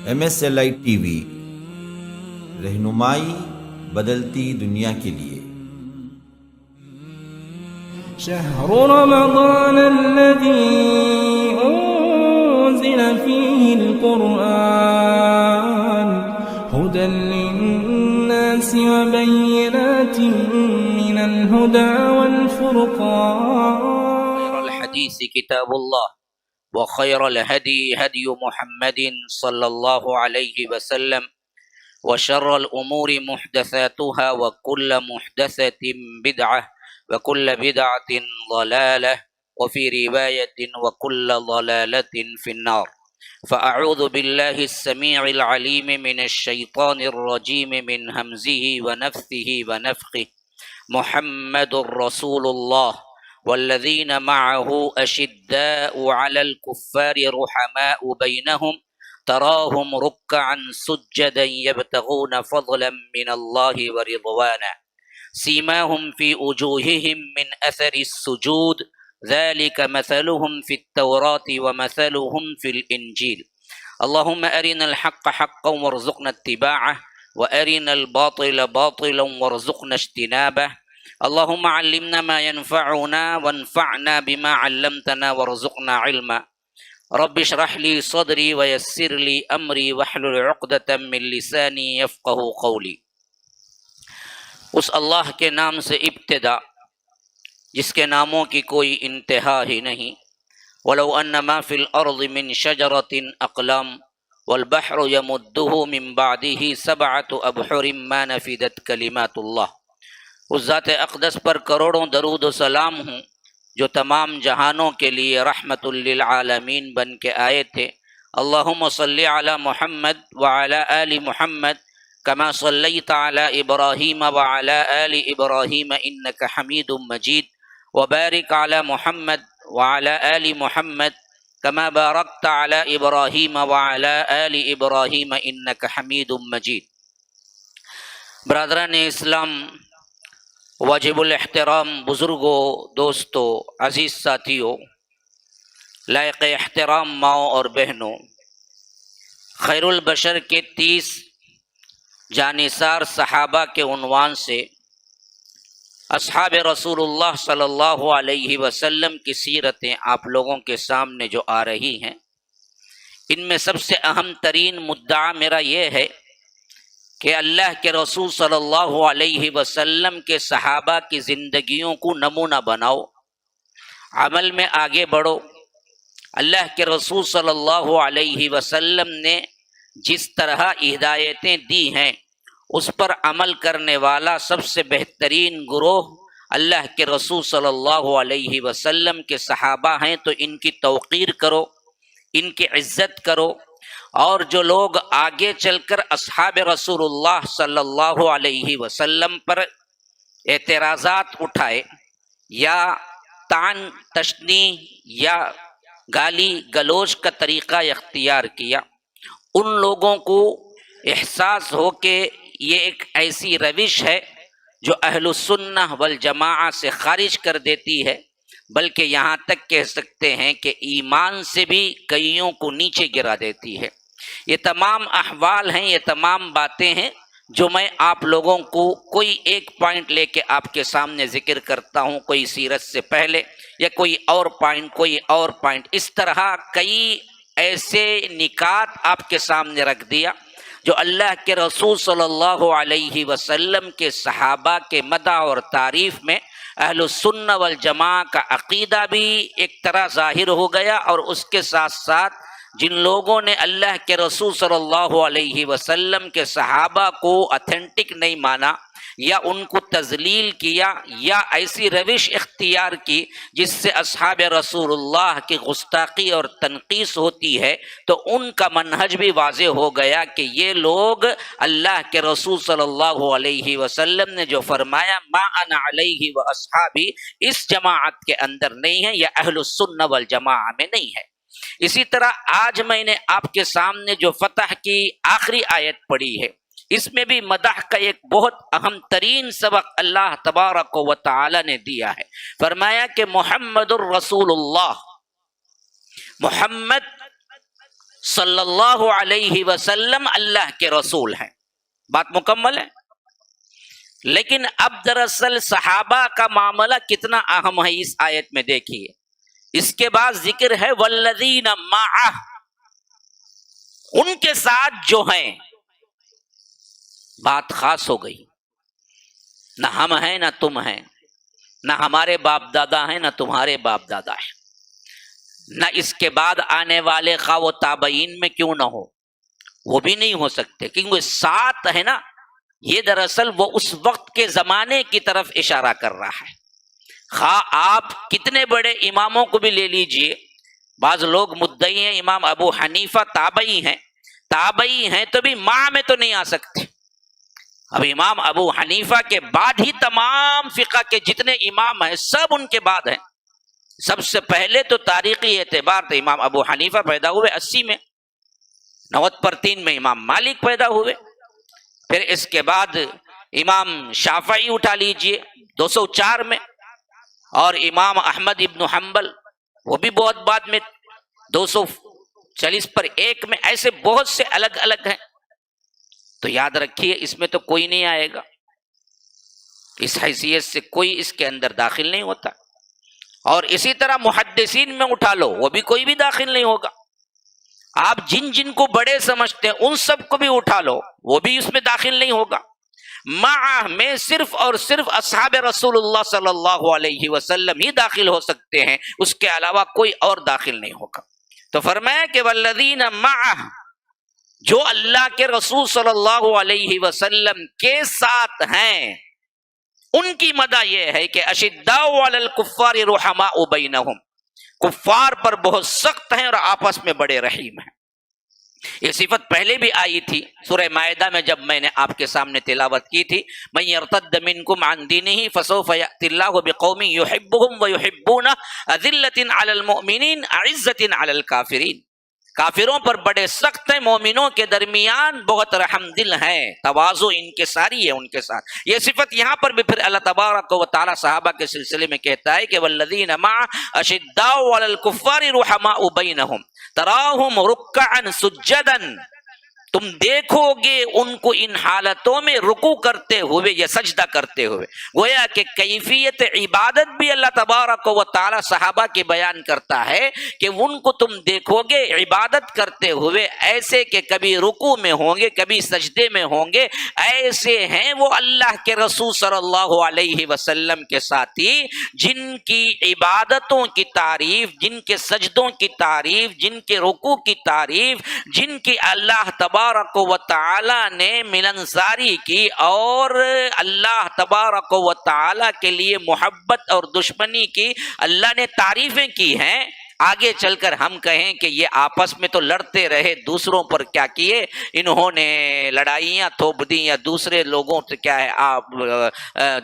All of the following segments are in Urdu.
MSLI TV رہنمائی بدلتی دنیا کے لیے۔ شهر رمضان الذي أنزل فيه القرآن هدى للناس وبينات من الهدى والفرقان. خير الحديث كتاب الله وخير الهدي هدي محمد صلى الله عليه وسلم وشر الأمور محدثاتها وكل محدثة بدعة وكل بدعة ضلالة وفي رواية وكل ضلالة في النار. فأعوذ بالله السميع العليم من الشيطان الرجيم من همزه ونفثه ونفخه. محمد رسول الله والذين معه أشداء على الكفار رحماء بينهم تراهم ركعا سجدا يبتغون فضلا من الله ورضوانا سيماهم في وجوههم من أثر السجود ذلك مثلهم في التوراة ومثلهم في الإنجيل. اللهم أرنا الحق حقا وارزقنا اتباعه وأرنا الباطل باطلا وارزقنا اجتنابه. اللهم علمنا ما ينفعنا وانفعنا بما علمتنا وارزقنا علما. رب اشرح لي صدري ويسر لي أمري واحلل عقدة من لساني يفقه قولي. اس اللہ کے نام سے ابتدا جس کے ناموں کی کوئی انتہا ہی نہیں. ولو ان ما فی الارض من شجرۃ اقلام والبحر یمدہ من بعدہ سبعۃ ابحر ما نفدت کلمات اللہ. اس ذات اقدس پر کروڑوں درود و سلام ہوں جو تمام جہانوں کے لیے رحمت للعالمین بن کے آئے تھے. اللہم صلی علی محمد وعلی آل محمد كما صليت على إبراهيم وعلى آل إبراهيم إنك حميد مجيد وبارك على محمد وعلى آل محمد كما باركت على إبراهيم وعلى آل إبراهيم إنك حميد مجيد. برادران اسلام، واجب الاحترام بزرگوں، دوستوں، عزیز ساتھیوں، لائق احترام ماؤں اور بہنوں، خیر البشر کے 30 جانثار صحابہ کے عنوان سے اصحاب رسول اللہ صلی اللہ علیہ وسلم کی سیرتیں آپ لوگوں کے سامنے جو آ رہی ہیں، ان میں سب سے اہم ترین مدعا میرا یہ ہے کہ اللہ کے رسول صلی اللہ علیہ وسلم کے صحابہ کی زندگیوں کو نمونہ بناؤ، عمل میں آگے بڑھو. اللہ کے رسول صلی اللہ علیہ وسلم نے جس طرح ہدایتیں دی ہیں اس پر عمل کرنے والا سب سے بہترین گروہ اللہ کے رسول صلی اللہ علیہ وسلم کے صحابہ ہیں. تو ان کی توقیر کرو، ان کی عزت کرو، اور جو لوگ آگے چل کر اصحاب رسول اللہ صلی اللہ علیہ وسلم پر اعتراضات اٹھائے یا طعن تشنیع یا گالی گلوچ کا طریقہ اختیار کیا، ان لوگوں کو احساس ہو کہ یہ ایک ایسی روش ہے جو اہل السنہ والجماعہ سے خارج کر دیتی ہے، بلکہ یہاں تک کہہ سکتے ہیں کہ ایمان سے بھی کئیوں کو نیچے گرا دیتی ہے. یہ تمام احوال ہیں، یہ تمام باتیں ہیں جو میں آپ لوگوں کو کوئی ایک پوائنٹ لے کے آپ کے سامنے ذکر کرتا ہوں، کوئی سیرت سے پہلے یا کوئی اور پوائنٹ، اس طرح کئی ایسے نکات آپ کے سامنے رکھ دیا جو اللہ کے رسول صلی اللہ علیہ وسلم کے صحابہ کے مدح اور تعریف میں اہل السنہ والجماعہ کا عقیدہ بھی ایک طرح ظاہر ہو گیا، اور اس کے ساتھ ساتھ جن لوگوں نے اللہ کے رسول صلی اللہ علیہ وسلم کے صحابہ کو اتھینٹک نہیں مانا یا ان کو تذلیل کیا یا ایسی روش اختیار کی جس سے اصحاب رسول اللہ کی گستاخی اور تنقیص ہوتی ہے، تو ان کا منہج بھی واضح ہو گیا کہ یہ لوگ اللہ کے رسول صلی اللہ علیہ وسلم نے جو فرمایا ما انا علیہ و اصحابی، اس جماعت کے اندر نہیں ہے یا اہل السنہ والجماعہ میں نہیں ہے. اسی طرح آج میں نے آپ کے سامنے جو فتح کی آخری آیت پڑھی ہے، اس میں بھی مدح کا ایک بہت اہم ترین سبق اللہ تبارک و تعالی نے دیا ہے. فرمایا کہ محمد الرسول اللہ، محمد صلی اللہ علیہ وسلم اللہ کے رسول ہیں. بات مکمل ہے. لیکن اب دراصل صحابہ کا معاملہ کتنا اہم ہے اس آیت میں دیکھیے. اس کے بعد ذکر ہے والذین معہ، ان کے ساتھ جو ہیں. بات خاص ہو گئی. نہ ہم ہیں نہ تم ہیں، نہ ہمارے باپ دادا ہیں نہ تمہارے باپ دادا ہیں، نہ اس کے بعد آنے والے خواہ وہ تابعین میں کیوں نہ ہو، وہ بھی نہیں ہو سکتے، کیونکہ ساتھ ہے نا. یہ دراصل وہ اس وقت کے زمانے کی طرف اشارہ کر رہا ہے. خواہ آپ کتنے بڑے اماموں کو بھی لے لیجئے. بعض لوگ مدعی ہیں امام ابو حنیفہ تابعی ہیں، تابعی ہیں تو بھی ماں میں تو نہیں آ سکتے. اب امام ابو حنیفہ کے بعد ہی تمام فقہ کے جتنے امام ہیں سب ان کے بعد ہیں. سب سے پہلے تو تاریخی اعتبار سے امام ابو حنیفہ پیدا ہوئے 80 میں، 90 میں امام مالک پیدا ہوئے. پھر اس کے بعد امام شافعی اٹھا لیجئے 204 میں، اور امام احمد ابن حنبل وہ بھی بہت بعد میں 240 میں. ایسے بہت سے الگ الگ ہیں. تو یاد رکھیے اس میں تو کوئی نہیں آئے گا. اس حیثیت سے کوئی اس کے اندر داخل نہیں ہوتا. اور اسی طرح محدثین میں اٹھا لو، وہ بھی کوئی بھی داخل نہیں ہوگا. آپ جن جن کو بڑے سمجھتے ہیں ان سب کو بھی اٹھا لو، وہ بھی اس میں داخل نہیں ہوگا. مع میں صرف اور صرف اصحاب رسول اللہ صلی اللہ علیہ وسلم ہی داخل ہو سکتے ہیں، اس کے علاوہ کوئی اور داخل نہیں ہوگا. تو فرمایا کہ والذین معہ، جو اللہ کے رسول صلی اللہ علیہ وسلم کے ساتھ ہیں، ان کی مدح یہ ہے کہ اشداء علی الکفار رحماء بینہم، کفار پر بہت سخت ہیں اور آپس میں بڑے رحیم ہیں. یہ صفت پہلے بھی آئی تھی سورہ مائدہ میں جب میں نے آپ کے سامنے تلاوت کی تھی. من یرتد منکم عن دینہ فسوف یأتی اللہ بقوم یحبهم ویحبونہ اذلۃ علی المؤمنین اعزۃ علی الکافرین. کافروں پر بڑے سخت ہیں، مومنوں کے درمیان بہت رحم دل ہیں، تواضع ان کے ساری ہے ان کے ساتھ. یہ صفت یہاں پر بھی پھر اللہ تبارک و تعالی صحابہ کے سلسلے میں کہتا ہے کہ والذین معہ اشداء علی الکفار رحماء بینہم تراہم رکعا سجدا. تم دیکھو گے ان کو ان حالتوں میں رکوع کرتے ہوئے یا سجدہ کرتے ہوئے. گویا کہ کیفیت عبادت بھی اللہ تبارک و تعالی صحابہ کی بیان کرتا ہے کہ ان کو تم دیکھو گے عبادت کرتے ہوئے ایسے کہ کبھی رکوع میں ہوں گے کبھی سجدے میں ہوں گے. ایسے ہیں وہ اللہ کے رسول صلی اللہ علیہ وسلم کے ساتھی، جن کی عبادتوں کی تعریف، جن کے سجدوں کی تعریف، جن کے رکوع کی تعریف، جن کی اللہ تبارک و تعالی نے ملنساری کی اور اللہ تبارک و تعالی کے لیے محبت اور دشمنی کی اللہ نے تعریفیں کی ہیں. آگے چل کر ہم کہیں کہ یہ آپس میں تو لڑتے رہے، دوسروں پر کیا کیے، انہوں نے لڑائیاں تھوپ دی یا دوسرے لوگوں سے کیا ہے آپ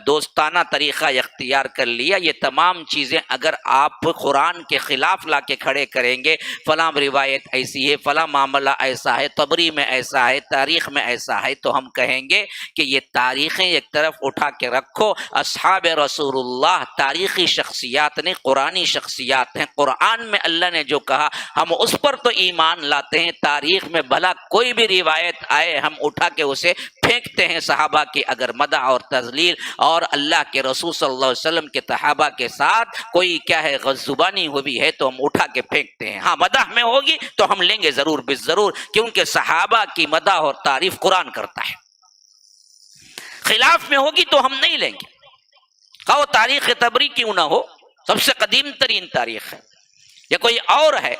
دوستانہ طریقہ اختیار کر لیا. یہ تمام چیزیں اگر آپ قرآن کے خلاف لا کے کھڑے کریں گے، فلاں روایت ایسی ہے، فلاں معاملہ ایسا ہے، طبری میں ایسا ہے، تاریخ میں ایسا ہے، تو ہم کہیں گے کہ یہ تاریخیں ایک طرف اٹھا کے رکھو. اصحاب رسول اللہ تاریخی شخصیات نہیں، قرآنی شخصیات ہیں. قرآن میں اللہ نے جو کہا ہم اس پر تو ایمان لاتے ہیں. تاریخ میں بھلا کوئی بھی روایت آئے ہم اٹھا کے اسے پھینکتے ہیں. صحابہ کی اگر مدح اور تذلیل اور اللہ کے رسول صلی اللہ علیہ وسلم کے صحابہ کے ساتھ کوئی کیا ہے غضبانی ہوئی ہے تو ہم اٹھا کے پھینکتے ہیں. ہاں مدح میں ہوگی تو ہم لیں گے ضرور بالضرور، کیونکہ صحابہ کی مدح اور تعریف قرآن کرتا ہے. خلاف میں ہوگی تو ہم نہیں لیں گے، خواہ تاریخ طبری کیوں نہ ہو، سب سے قدیم ترین تاریخ ہے، یا کوئی اور ہے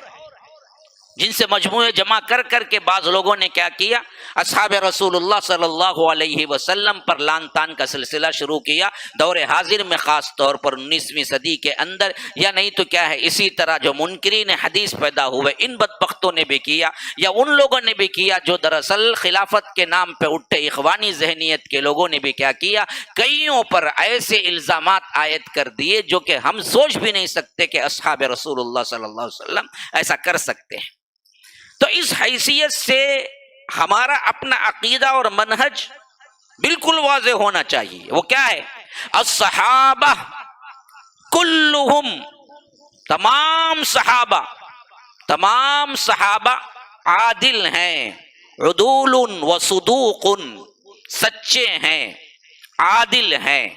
جن سے مجموعے جمع کر کر کے بعض لوگوں نے کیا کیا، اصحاب رسول اللہ صلی اللہ علیہ وسلم پر لان تان کا سلسلہ شروع کیا. دور حاضر میں خاص طور پر 19ویں صدی کے اندر، یا نہیں تو کیا ہے اسی طرح جو منکرین حدیث پیدا ہوئے ان بدبختوں نے بھی کیا، یا ان لوگوں نے بھی کیا جو دراصل خلافت کے نام پہ اٹھے اخوانی ذہنیت کے لوگوں نے بھی کیا کیا، کئیوں پر ایسے الزامات عائد کر دیے جو کہ ہم سوچ بھی نہیں سکتے کہ اصحاب رسول اللہ صلی اللہ علیہ وسلم ایسا کر سکتے ہیں. تو اس حیثیت سے ہمارا اپنا عقیدہ اور منہج بالکل واضح ہونا چاہیے. وہ کیا ہے؟ الصحابہ کلہم، تمام صحابہ عادل ہیں، عدول و صدوق، سچے ہیں، عادل ہیں.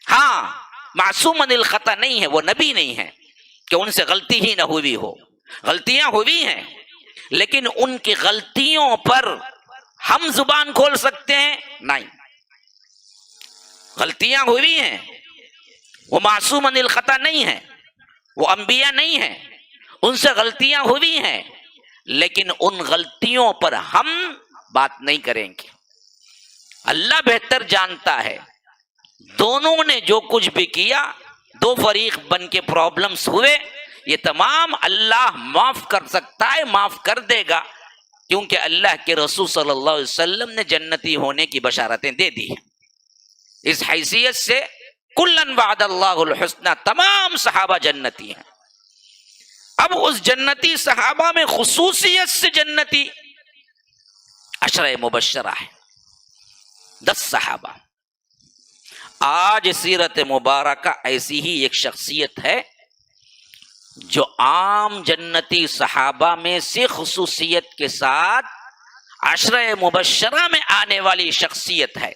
ہاں معصوم عن الخطا نہیں ہے، وہ نبی نہیں ہے کہ ان سے غلطی ہی نہ ہوئی ہو. غلطیاں ہوئی ہیں، لیکن ان کی غلطیوں پر ہم زبان کھول سکتے ہیں؟ نہیں. غلطیاں ہوئی ہیں، وہ معصوم عن الخطا نہیں ہے، وہ انبیاء نہیں ہیں، ان سے غلطیاں ہوئی ہیں، لیکن ان غلطیوں پر ہم بات نہیں کریں گے. اللہ بہتر جانتا ہے. دونوں نے جو کچھ بھی کیا، دو فریق بن کے پرابلمز ہوئے، یہ تمام اللہ معاف کر سکتا ہے، معاف کر دے گا، کیونکہ اللہ کے رسول صلی اللہ علیہ وسلم نے جنتی ہونے کی بشارتیں دے دی. اس حیثیت سے کلن وعد اللہ الحسنى، تمام صحابہ جنتی ہیں. اب اس جنتی صحابہ میں خصوصیت سے جنتی عشرہ مبشرہ ہے، 10 صحابہ. آج سیرت مبارکہ ایسی ہی ایک شخصیت ہے جو عام جنتی صحابہ میں سے خصوصیت کے ساتھ عشرہ مبشرہ میں آنے والی شخصیت ہے،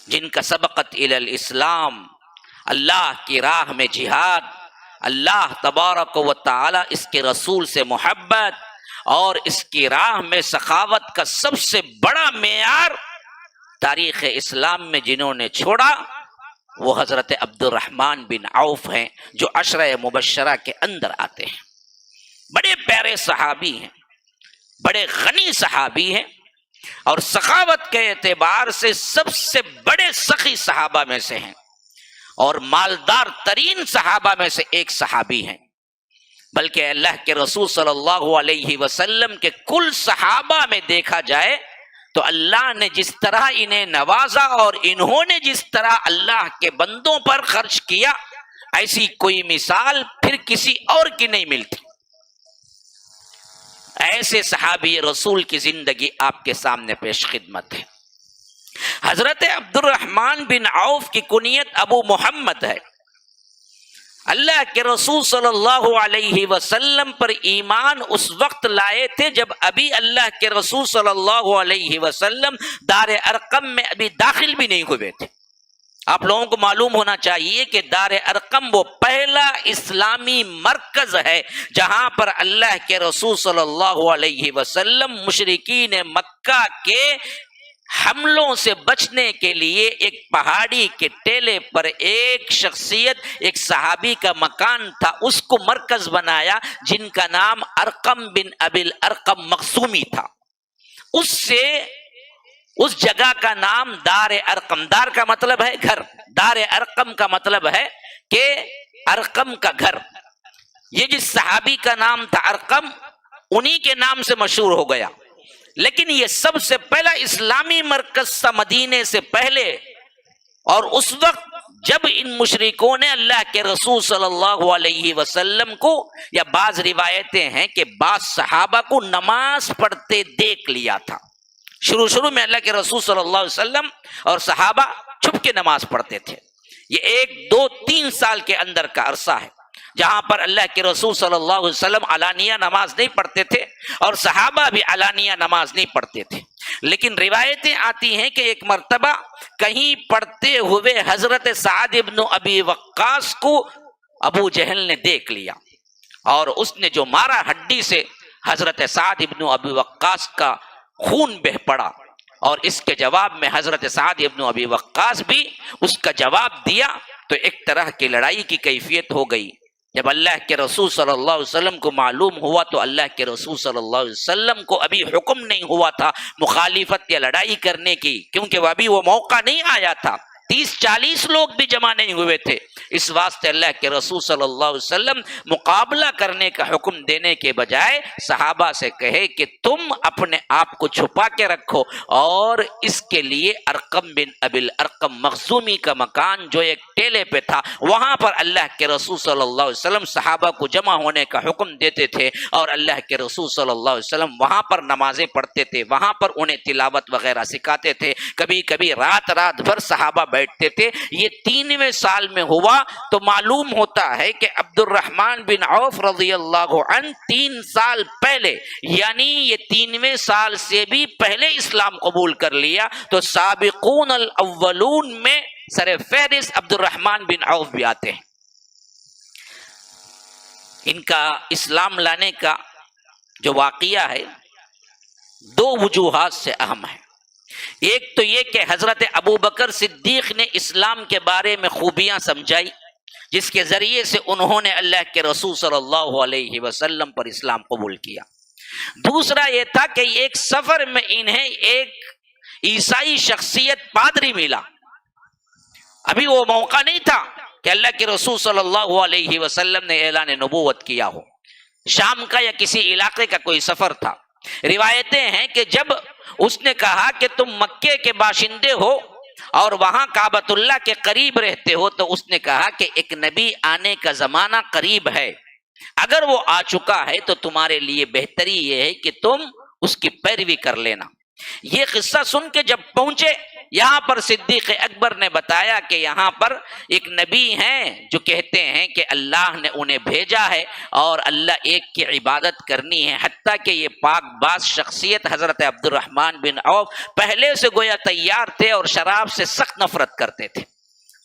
جن کا سبقت الی الاسلام، اللہ کی راہ میں جہاد، اللہ تبارک و تعالی اس کے رسول سے محبت، اور اس کی راہ میں سخاوت کا سب سے بڑا معیار تاریخ اسلام میں جنہوں نے چھوڑا، وہ حضرت عبد الرحمن بن عوف ہیں، جو عشرہ مبشرہ کے اندر آتے ہیں. بڑے پیارے صحابی ہیں، بڑے غنی صحابی ہیں، اور سخاوت کے اعتبار سے سب سے بڑے سخی صحابہ میں سے ہیں، اور مالدار ترین صحابہ میں سے ایک صحابی ہیں. بلکہ اللہ کے رسول صلی اللہ علیہ وسلم کے کل صحابہ میں دیکھا جائے تو اللہ نے جس طرح انہیں نوازا اور انہوں نے جس طرح اللہ کے بندوں پر خرچ کیا، ایسی کوئی مثال پھر کسی اور کی نہیں ملتی. ایسے صحابی رسول کی زندگی آپ کے سامنے پیش خدمت ہے. حضرت عبد الرحمن بن عوف کی کنیت ابو محمد ہے. اللہ کے رسول صلی اللہ علیہ وسلم پر ایمان اس وقت لائے تھے جب ابھی اللہ کے رسول صلی اللہ علیہ وسلم دار ارقم میں ابھی داخل بھی نہیں ہوئے تھے. آپ لوگوں کو معلوم ہونا چاہیے کہ دار ارقم وہ پہلا اسلامی مرکز ہے جہاں پر اللہ کے رسول صلی اللہ علیہ وسلم مشرکین مکہ کے حملوں سے بچنے کے لیے ایک پہاڑی کے ٹیلے پر ایک شخصیت، ایک صحابی کا مکان تھا، اس کو مرکز بنایا، جن کا نام ارقم بن ابی الارقم مخزومی تھا. اس سے اس جگہ کا نام دار ارقم، دار کا مطلب ہے گھر، دار ارقم کا مطلب ہے کہ ارقم کا گھر. یہ جس صحابی کا نام تھا ارقم، انہی کے نام سے مشہور ہو گیا. لیکن یہ سب سے پہلا اسلامی مرکز تھا مدینے سے پہلے، اور اس وقت جب ان مشرکوں نے اللہ کے رسول صلی اللہ علیہ وسلم کو، یا بعض روایتیں ہیں کہ بعض صحابہ کو نماز پڑھتے دیکھ لیا تھا. شروع میں اللہ کے رسول صلی اللہ علیہ وسلم اور صحابہ چھپ کے نماز پڑھتے تھے. یہ 1 2 3 سال کے اندر کا عرصہ ہے جہاں پر اللہ کے رسول صلی اللہ علیہ وسلم علانیہ نماز نہیں پڑھتے تھے اور صحابہ بھی علانیہ نماز نہیں پڑھتے تھے. لیکن روایتیں آتی ہیں کہ ایک مرتبہ کہیں پڑھتے ہوئے حضرت سعد ابن ابی وقاص کو ابو جہل نے دیکھ لیا، اور اس نے جو مارا، ہڈی سے حضرت سعد ابن ابی وقاص کا خون بہ پڑا، اور اس کے جواب میں حضرت سعد ابن ابی وقاص بھی اس کا جواب دیا. تو ایک طرح کی لڑائی کی کیفیت ہو گئی. جب اللہ کے رسول صلی اللہ علیہ وسلم کو معلوم ہوا تو اللہ کے رسول صلی اللہ علیہ وسلم کو ابھی حکم نہیں ہوا تھا مخالفت یا لڑائی کرنے کی، کیونکہ وہ موقع نہیں آیا تھا. 30-40 لوگ بھی جمع نہیں ہوئے تھے. اس واسطے اللہ کے رسول صلی اللہ علیہ وسلم مقابلہ کرنے کا حکم دینے کے بجائے صحابہ سے کہے کہ تم اپنے آپ کو چھپا کے رکھو، اور اس کے لیے ارقم بن ابی الارقم مخزومی کا مکان جو ایک ٹیلے پہ تھا، وہاں پر اللہ کے رسول صلی اللہ علیہ وسلم صحابہ کو جمع ہونے کا حکم دیتے تھے، اور اللہ کے رسول صلی اللہ علیہ وسلم وہاں پر نمازیں پڑھتے تھے، وہاں پر انہیں تلاوت وغیرہ سکھاتے تھے. کبھی کبھی رات بھر صحابہ بیٹھ بیٹھتے تھے. یہ 3ویں سال میں ہوا. تو معلوم ہوتا ہے کہ عبد الرحمن بن عوف رضی اللہ عنہ 3 سال پہلے، یعنی یہ 3ویں سال سے بھی پہلے اسلام قبول کر لیا. تو سابقون الاولون میں سر فہرست عبد الرحمن بن عوف بھی آتے ہیں. ان کا اسلام لانے کا جو واقعہ ہے 2 وجوہات سے اہم ہے. ایک تو یہ کہ حضرت ابو بکر صدیق نے اسلام کے بارے میں خوبیاں سمجھائی، جس کے ذریعے سے انہوں نے اللہ کے رسول صلی اللہ علیہ وسلم پر اسلام قبول کیا. دوسرا یہ تھا کہ ایک سفر میں انہیں ایک عیسائی شخصیت پادری ملا. ابھی وہ موقع نہیں تھا کہ اللہ کے رسول صلی اللہ علیہ وسلم نے اعلان نبوت کیا ہو. شام کا یا کسی علاقے کا کوئی سفر تھا. روایتیں ہیں کہ جب اس نے کہا کہ تم مکے کے باشندے ہو اور وہاں کعبۃ اللہ کے قریب رہتے ہو، تو اس نے کہا کہ ایک نبی آنے کا زمانہ قریب ہے. اگر وہ آ چکا ہے تو تمہارے لیے بہتری یہ ہے کہ تم اس کی پیروی کر لینا. یہ قصہ سن کے جب پہنچے یہاں پر صدیق اکبر نے بتایا کہ یہاں پر ایک نبی ہیں جو کہتے ہیں کہ اللہ نے انہیں بھیجا ہے اور اللہ ایک کی عبادت کرنی ہے. حتیٰ کہ یہ پاک باز شخصیت حضرت عبد الرحمن بن عوف پہلے سے گویا تیار تھے اور شراب سے سخت نفرت کرتے تھے.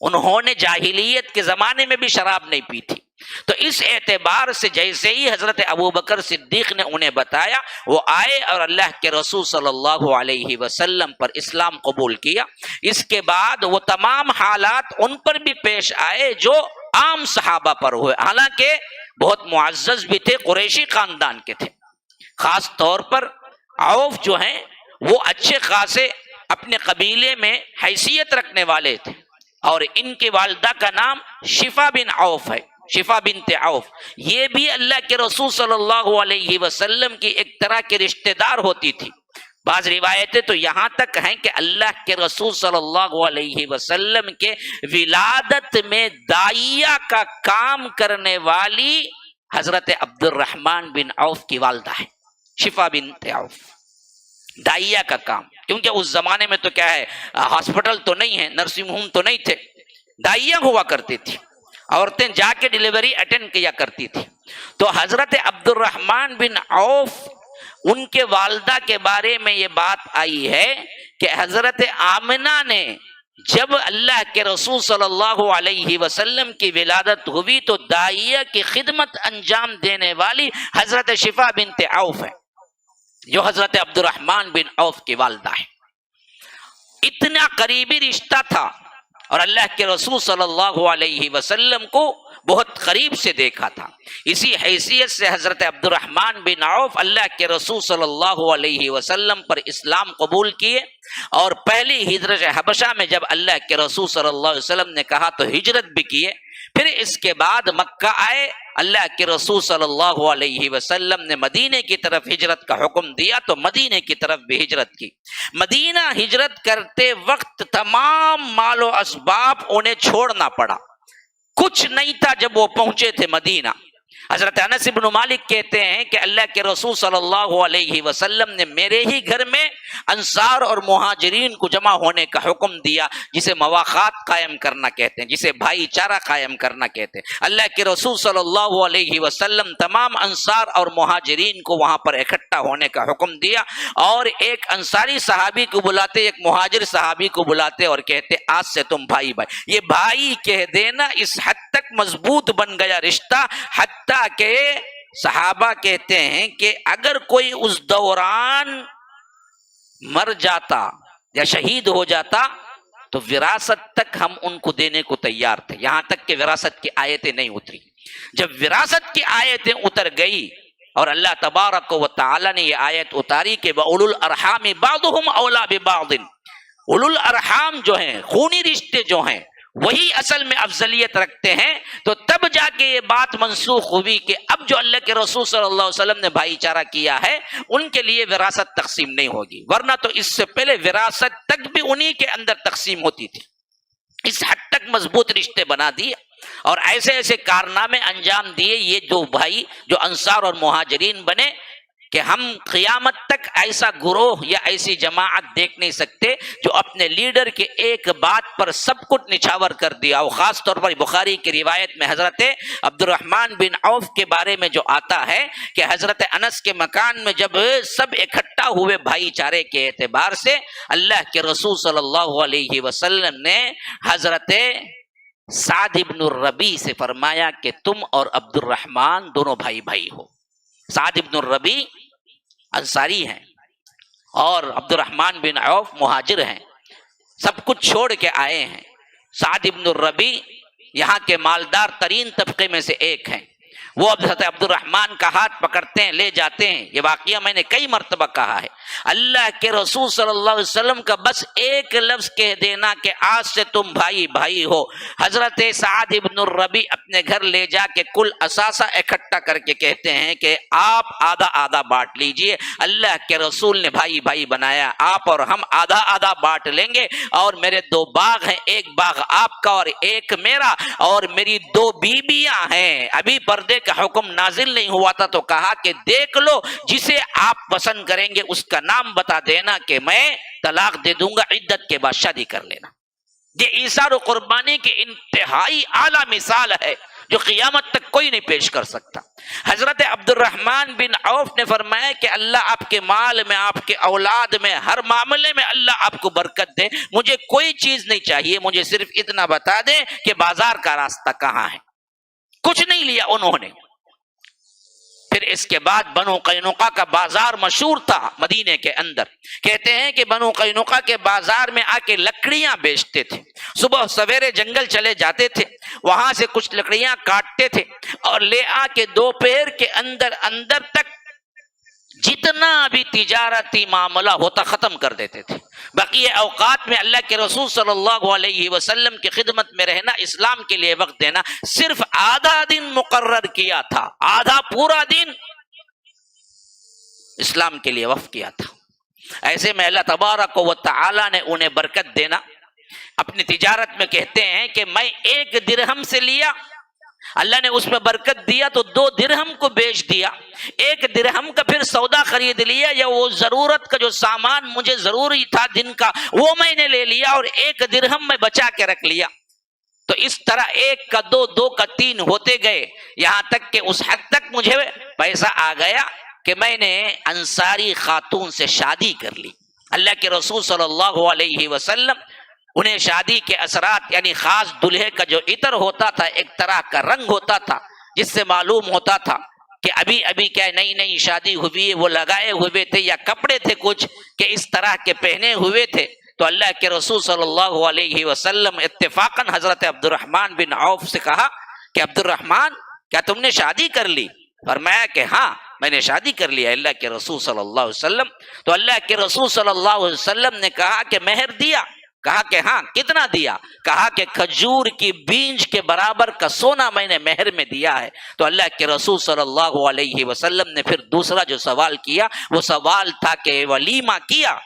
انہوں نے جاہلیت کے زمانے میں بھی شراب نہیں پی تھی. تو اس اعتبار سے جیسے ہی حضرت ابو بکر صدیق نے انہیں بتایا، وہ آئے اور اللہ کے رسول صلی اللہ علیہ وسلم پر اسلام قبول کیا. اس کے بعد وہ تمام حالات ان پر بھی پیش آئے جو عام صحابہ پر ہوئے. حالانکہ بہت معزز بھی تھے، قریشی خاندان کے تھے. خاص طور پر عوف جو ہیں وہ اچھے خاصے اپنے قبیلے میں حیثیت رکھنے والے تھے، اور ان کی والدہ کا نام شفا بن عوف ہے، شفا بنت عوف. یہ بھی اللہ کے رسول صلی اللہ علیہ وسلم کی ایک طرح کے رشتہ دار ہوتی تھی. بعض روایتیں تو یہاں تک ہیں کہ اللہ کے رسول صلی اللہ علیہ وسلم کے ولادت میں داعیہ کا کام کرنے والی حضرت عبد الرحمن بن عوف کی والدہ ہے، شفا بنت عوف. داعیہ کا کام، کیونکہ اس زمانے میں تو کیا ہے، ہاسپٹل تو نہیں ہے، نرسنگ ہوم تو نہیں تھے، داعیہ ہوا کرتی تھی. عورتیں جا کے ڈیلیوری اٹینڈ کیا کرتی تھی. تو حضرت عبد الرحمن بن عوف ان کے والدہ کے بارے میں یہ بات آئی ہے کہ حضرت آمنہ نے جب اللہ کے رسول صلی اللہ علیہ وسلم کی ولادت ہوئی تو داعیہ کی خدمت انجام دینے والی حضرت شفا بنت عوف ہے، جو حضرت عبد الرحمن بن عوف کی والدہ ہے. اتنا قریبی رشتہ تھا اور اللہ کے رسول صلی اللہ علیہ وسلم کو بہت قریب سے دیکھا تھا. اسی حیثیت سے حضرت عبد الرحمن بن عوف اللہ کے رسول صلی اللہ علیہ وسلم پر اسلام قبول کیے، اور پہلی ہجرت حبشہ میں جب اللہ کے رسول صلی اللہ علیہ وسلم نے کہا تو ہجرت بھی کیے. پھر اس کے بعد مکہ آئے، اللہ کے رسول صلی اللہ علیہ وسلم نے مدینے کی طرف ہجرت کا حکم دیا تو مدینے کی طرف بھی ہجرت کی. مدینہ ہجرت کرتے وقت تمام مال و اسباب انہیں چھوڑنا پڑا، کچھ نہیں تھا جب وہ پہنچے تھے مدینہ. حضرت انس بن مالک کہتے ہیں کہ اللہ کے رسول صلی اللہ علیہ وسلم نے میرے ہی گھر میں انصار اور مہاجرین کو جمع ہونے کا حکم دیا، جسے مواخات قائم کرنا کہتے ہیں، جسے بھائی چارہ قائم کرنا کہتے ہیں. اللہ کے رسول صلی اللہ علیہ وسلم تمام انصار اور مہاجرین کو وہاں پر اکٹھا ہونے کا حکم دیا، اور ایک انصاری صحابی کو بلاتے، ایک مہاجر صحابی کو بلاتے اور کہتے آج سے تم بھائی بھائی. یہ بھائی کہہ دینا اس حد تک مضبوط بن گیا رشتہ، حتیٰ کہ صحابہ کہتے ہیں کہ اگر کوئی اس دوران مر جاتا یا شہید ہو جاتا تو وراثت تک ہم ان کو دینے کو تیار تھے، یہاں تک کہ وراثت کی آیتیں نہیں اتری. جب وراثت کی آیتیں اتر گئی اور اللہ تبارک و تعالی نے یہ آیت اتاری کہ وَأُولُو الْأَرْحَامِ بَعْضُهُمْ أَوْلَىٰ بِبَعْضٍ، اولو الارحام جو ہیں، خونی رشتے جو ہیں، وہی اصل میں افضلیت رکھتے ہیں. تو تب جا کے یہ بات منسوخ ہوئی کہ اب جو اللہ کے رسول صلی اللہ علیہ وسلم نے بھائی چارہ کیا ہے ان کے لیے وراثت تقسیم نہیں ہوگی، ورنہ تو اس سے پہلے وراثت تک بھی انہی کے اندر تقسیم ہوتی تھی. اس حد تک مضبوط رشتے بنا دیے اور ایسے ایسے کارنامے انجام دیے یہ دو بھائی جو انصار اور مہاجرین بنے. کہ ہم قیامت تک ایسا گروہ یا ایسی جماعت دیکھ نہیں سکتے جو اپنے لیڈر کے ایک بات پر سب کچھ نچھاور کر دیا. اور خاص طور پر بخاری کی روایت میں حضرت عبد الرحمن بن عوف کے بارے میں جو آتا ہے کہ حضرت انس کے مکان میں جب سب اکٹھا ہوئے بھائی چارے کے اعتبار سے، اللہ کے رسول صلی اللہ علیہ وسلم نے حضرت سعد ابن الربیع سے فرمایا کہ تم اور عبد الرحمن دونوں بھائی بھائی ہو. سعد ابن الربیع انصاری ہیں اور عبد الرحمن بن عوف مہاجر ہیں، سب کچھ چھوڑ کے آئے ہیں. سعد ابن الربیع یہاں کے مالدار ترین طبقے میں سے ایک ہیں. وہ حضرت عبد الرحمن کا ہاتھ پکڑتے ہیں، لے جاتے ہیں. یہ واقعہ میں نے کئی مرتبہ کہا ہے. اللہ کے رسول صلی اللہ علیہ وسلم کا بس ایک لفظ کہہ دینا کہ آج سے تم بھائی بھائی ہو. حضرت سعد ابن الربیع اپنے گھر لے جا کے کل اثاثہ اکٹھا کر کے کہتے ہیں کہ آپ آدھا آدھا بانٹ لیجئے. اللہ کے رسول نے بھائی بھائی بنایا، آپ اور ہم آدھا آدھا بانٹ لیں گے. اور میرے دو باغ ہیں، ایک باغ آپ کا اور ایک میرا، اور میری دو بیویاں ہیں. ابھی پردے کا حکم نازل نہیں ہوا تھا تو کہا کہ دیکھ لو، جسے آپ پسند کریں گے اس کا نام بتا دینا کہ میں طلاق دے دوں گا، عدت کے بعد شادی کر لینا. یہ ایثار و قربانی کی انتہائی اعلیٰ مثال ہے جو قیامت تک کوئی نہیں پیش کر سکتا. حضرت عبد الرحمن بن عوف نے فرمایا کہ اللہ آپ کے مال میں، آپ کے اولاد میں، ہر معاملے میں اللہ آپ کو برکت دے. مجھے کوئی چیز نہیں چاہیے، مجھے صرف اتنا بتا دیں کہ بازار کا راستہ کہاں ہے. کچھ نہیں لیا انہوں نے. پھر اس کے بعد بنو قینقاع کا بازار مشہور تھا مدینے کے اندر. کہتے ہیں کہ بنو قینقاع کے بازار میں آ کے لکڑیاں بیچتے تھے. صبح سویرے جنگل چلے جاتے تھے، وہاں سے کچھ لکڑیاں کاٹتے تھے اور لے آ کے دوپہر کے اندر تک جتنا بھی تجارتی معاملہ ہوتا ختم کر دیتے تھے. بقیہ اوقات میں اللہ کے رسول صلی اللہ علیہ وسلم کی خدمت میں رہنا، اسلام کے لیے وقت دینا. صرف آدھا دن مقرر کیا تھا، آدھا پورا دن اسلام کے لیے وقف کیا تھا. ایسے میں اللہ تبارک و تعالی نے انہیں برکت دینا. اپنی تجارت میں کہتے ہیں کہ میں 1 درہم سے لیا، اللہ نے اس میں برکت دیا تو 2 درہم کو بیچ دیا. 1 درہم کا پھر سودا خرید لیا، یا وہ ضرورت کا جو سامان مجھے ضروری تھا دن کا وہ میں نے لے لیا اور 1 درہم میں بچا کے رکھ لیا. تو اس طرح 1 کا 2، 2 کا 3 ہوتے گئے، یہاں تک کہ اس حد تک مجھے پیسہ آ گیا کہ میں نے انصاری خاتون سے شادی کر لی. اللہ کے رسول صلی اللہ علیہ وسلم انہیں شادی کے اثرات، یعنی خاص دلہے کا جو عطر ہوتا تھا، ایک طرح کا رنگ ہوتا تھا جس سے معلوم ہوتا تھا کہ ابھی کیا نئی نئی شادی ہوئی، وہ لگائے ہوئے تھے یا کپڑے تھے کچھ کہ اس طرح کے پہنے ہوئے تھے. تو اللہ کے رسول صلی اللہ علیہ وسلم اتفاقاً حضرت عبد الرحمن بن عوف سے کہا کہ عبد الرحمن کیا تم نے شادی کر لی؟ فرمایا کہ ہاں میں نے شادی کر لیا اللہ کے رسول صلی اللہ علیہ وسلم. تو اللہ کے رسول صلی اللہ علیہ وسلم نے کہا کہ مہر دیا؟ کہا کہ ہاں. کتنا دیا؟ کہا کہ کھجور کی بیج کے برابر کا سونا میں نے مہر میں دیا ہے. تو اللہ کے رسول صلی اللہ علیہ وسلم نے پھر دوسرا جو سوال کیا وہ سوال تھا کہ ولیمہ کیا؟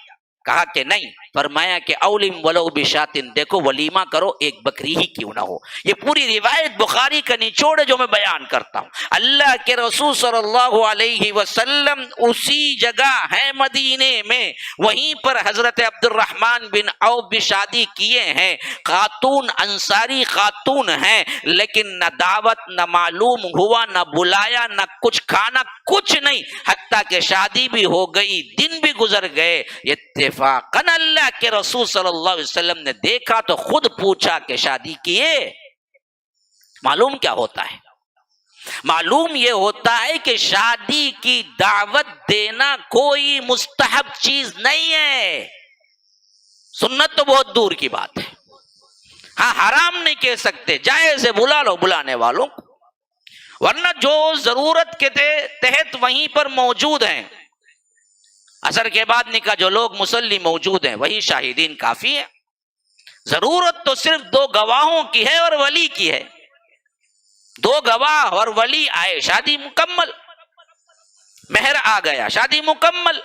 کہا کہ نہیں. فرمایا کہ اولم ولو بشاتن، دیکھو ولیمہ کرو، ایک بکری ہی کیوں نہ ہو. یہ پوری روایت بخاری کا نچوڑ ہے جو میں بیان کرتا ہوں. اللہ کے رسول صلی اللہ علیہ وسلم اسی جگہ ہے مدینے میں، وہیں پر حضرت عبد الرحمن بن عوف بھی شادی کیے ہیں. خاتون انصاری خاتون ہیں، لیکن نہ دعوت، نہ معلوم ہوا، نہ بلایا، نہ کچھ کھانا، کچھ نہیں. حتیٰ کہ شادی بھی ہو گئی، دن بھی گزر گئے. اتفاقاً اللہ کے رسول صلی اللہ علیہ وسلم نے دیکھا تو خود پوچھا کہ شادی کیے؟ معلوم کیا ہوتا ہے؟ معلوم یہ ہوتا ہے کہ شادی کی دعوت دینا کوئی مستحب چیز نہیں ہے. سنت تو بہت دور کی بات ہے. ہاں حرام نہیں کہہ سکتے، جائز ہے، بلا لو بلانے والوں کو، ورنہ جو ضرورت کے تحت وہیں پر موجود ہیں. عصر کے بعد نکاح جو لوگ مصلی موجود ہیں وہی شاہدین کافی ہیں. ضرورت تو صرف 2 گواہوں کی ہے اور ولی کی ہے. 2 گواہ اور ولی آئے، شادی مکمل. مہر آ گیا، شادی مکمل.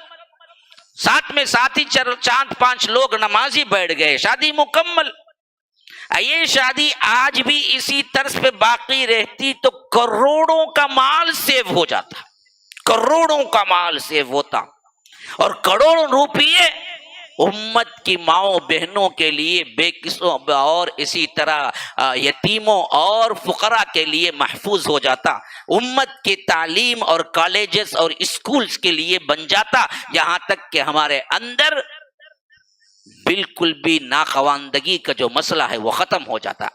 ساتھ میں ساتھی 4-5 لوگ نمازی بیٹھ گئے، شادی مکمل. یہ شادی آج بھی اسی طرز پہ باقی رہتی تو کروڑوں کا مال سیو ہو جاتا، کروڑوں کا مال سیو ہوتا اور کروڑوں روپیے امت کی ماؤں بہنوں کے لیے بے قصوں اور اسی طرح یتیموں اور فقراء کے لیے محفوظ ہو جاتا، امت کی تعلیم اور کالجز اور اسکولز کے لیے بن جاتا، یہاں تک کہ ہمارے اندر بالکل بھی ناخواندگی کا جو مسئلہ ہے وہ ختم ہو جاتا۔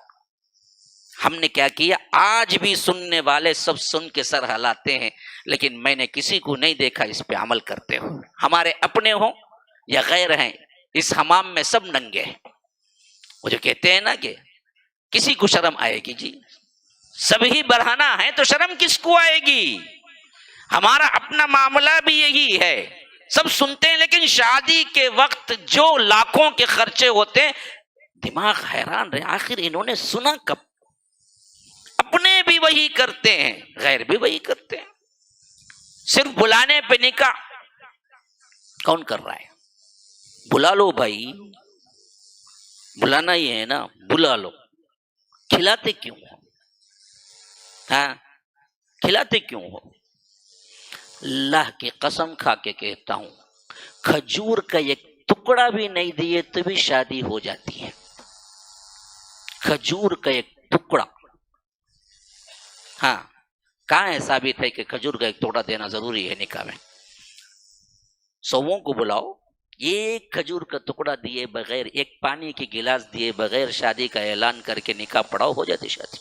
ہم نے کیا کیا؟ آج بھی سننے والے سب سن کے سر ہلاتے ہیں، لیکن میں نے کسی کو نہیں دیکھا اس پہ عمل کرتے ہو، ہمارے اپنے ہوں یا غیر ہیں، اس حمام میں سب ننگے ہیں۔ وہ جو کہتے ہیں نا کہ کسی کو شرم آئے گی، جی سب ہی برہنہ ہے تو شرم کس کو آئے گی؟ ہمارا اپنا معاملہ بھی یہی ہے، سب سنتے ہیں لیکن شادی کے وقت جو لاکھوں کے خرچے ہوتے ہیں دماغ حیران رہے آخر انہوں نے سنا کب؟ اپنے بھی وہی کرتے ہیں، غیر بھی وہی کرتے ہیں، صرف بلانے پہ نکاح کون کر رہا ہے؟ بلا لو بھائی، بلانا ہی ہے نا، بلا لو، کھلاتے کیوں ہو؟ ہاں کھلاتے کیوں ہو؟ اللہ کی قسم کھا کے کہتا ہوں، کھجور کا ایک ٹکڑا بھی نہیں دیے تو بھی شادی ہو جاتی ہے، کھجور کا ایک ٹکڑا۔ ہاں کہاں ہے ثابت ہے کہ کھجور کا ایک ٹکڑا دینا ضروری ہے نکاح میں؟ سووں کو بلاؤ، ایک کھجور کا ٹکڑا دیے بغیر، ایک پانی کی گلاس دیے بغیر شادی کا اعلان کر کے نکاح پڑھاؤ، ہو جاتی شادی۔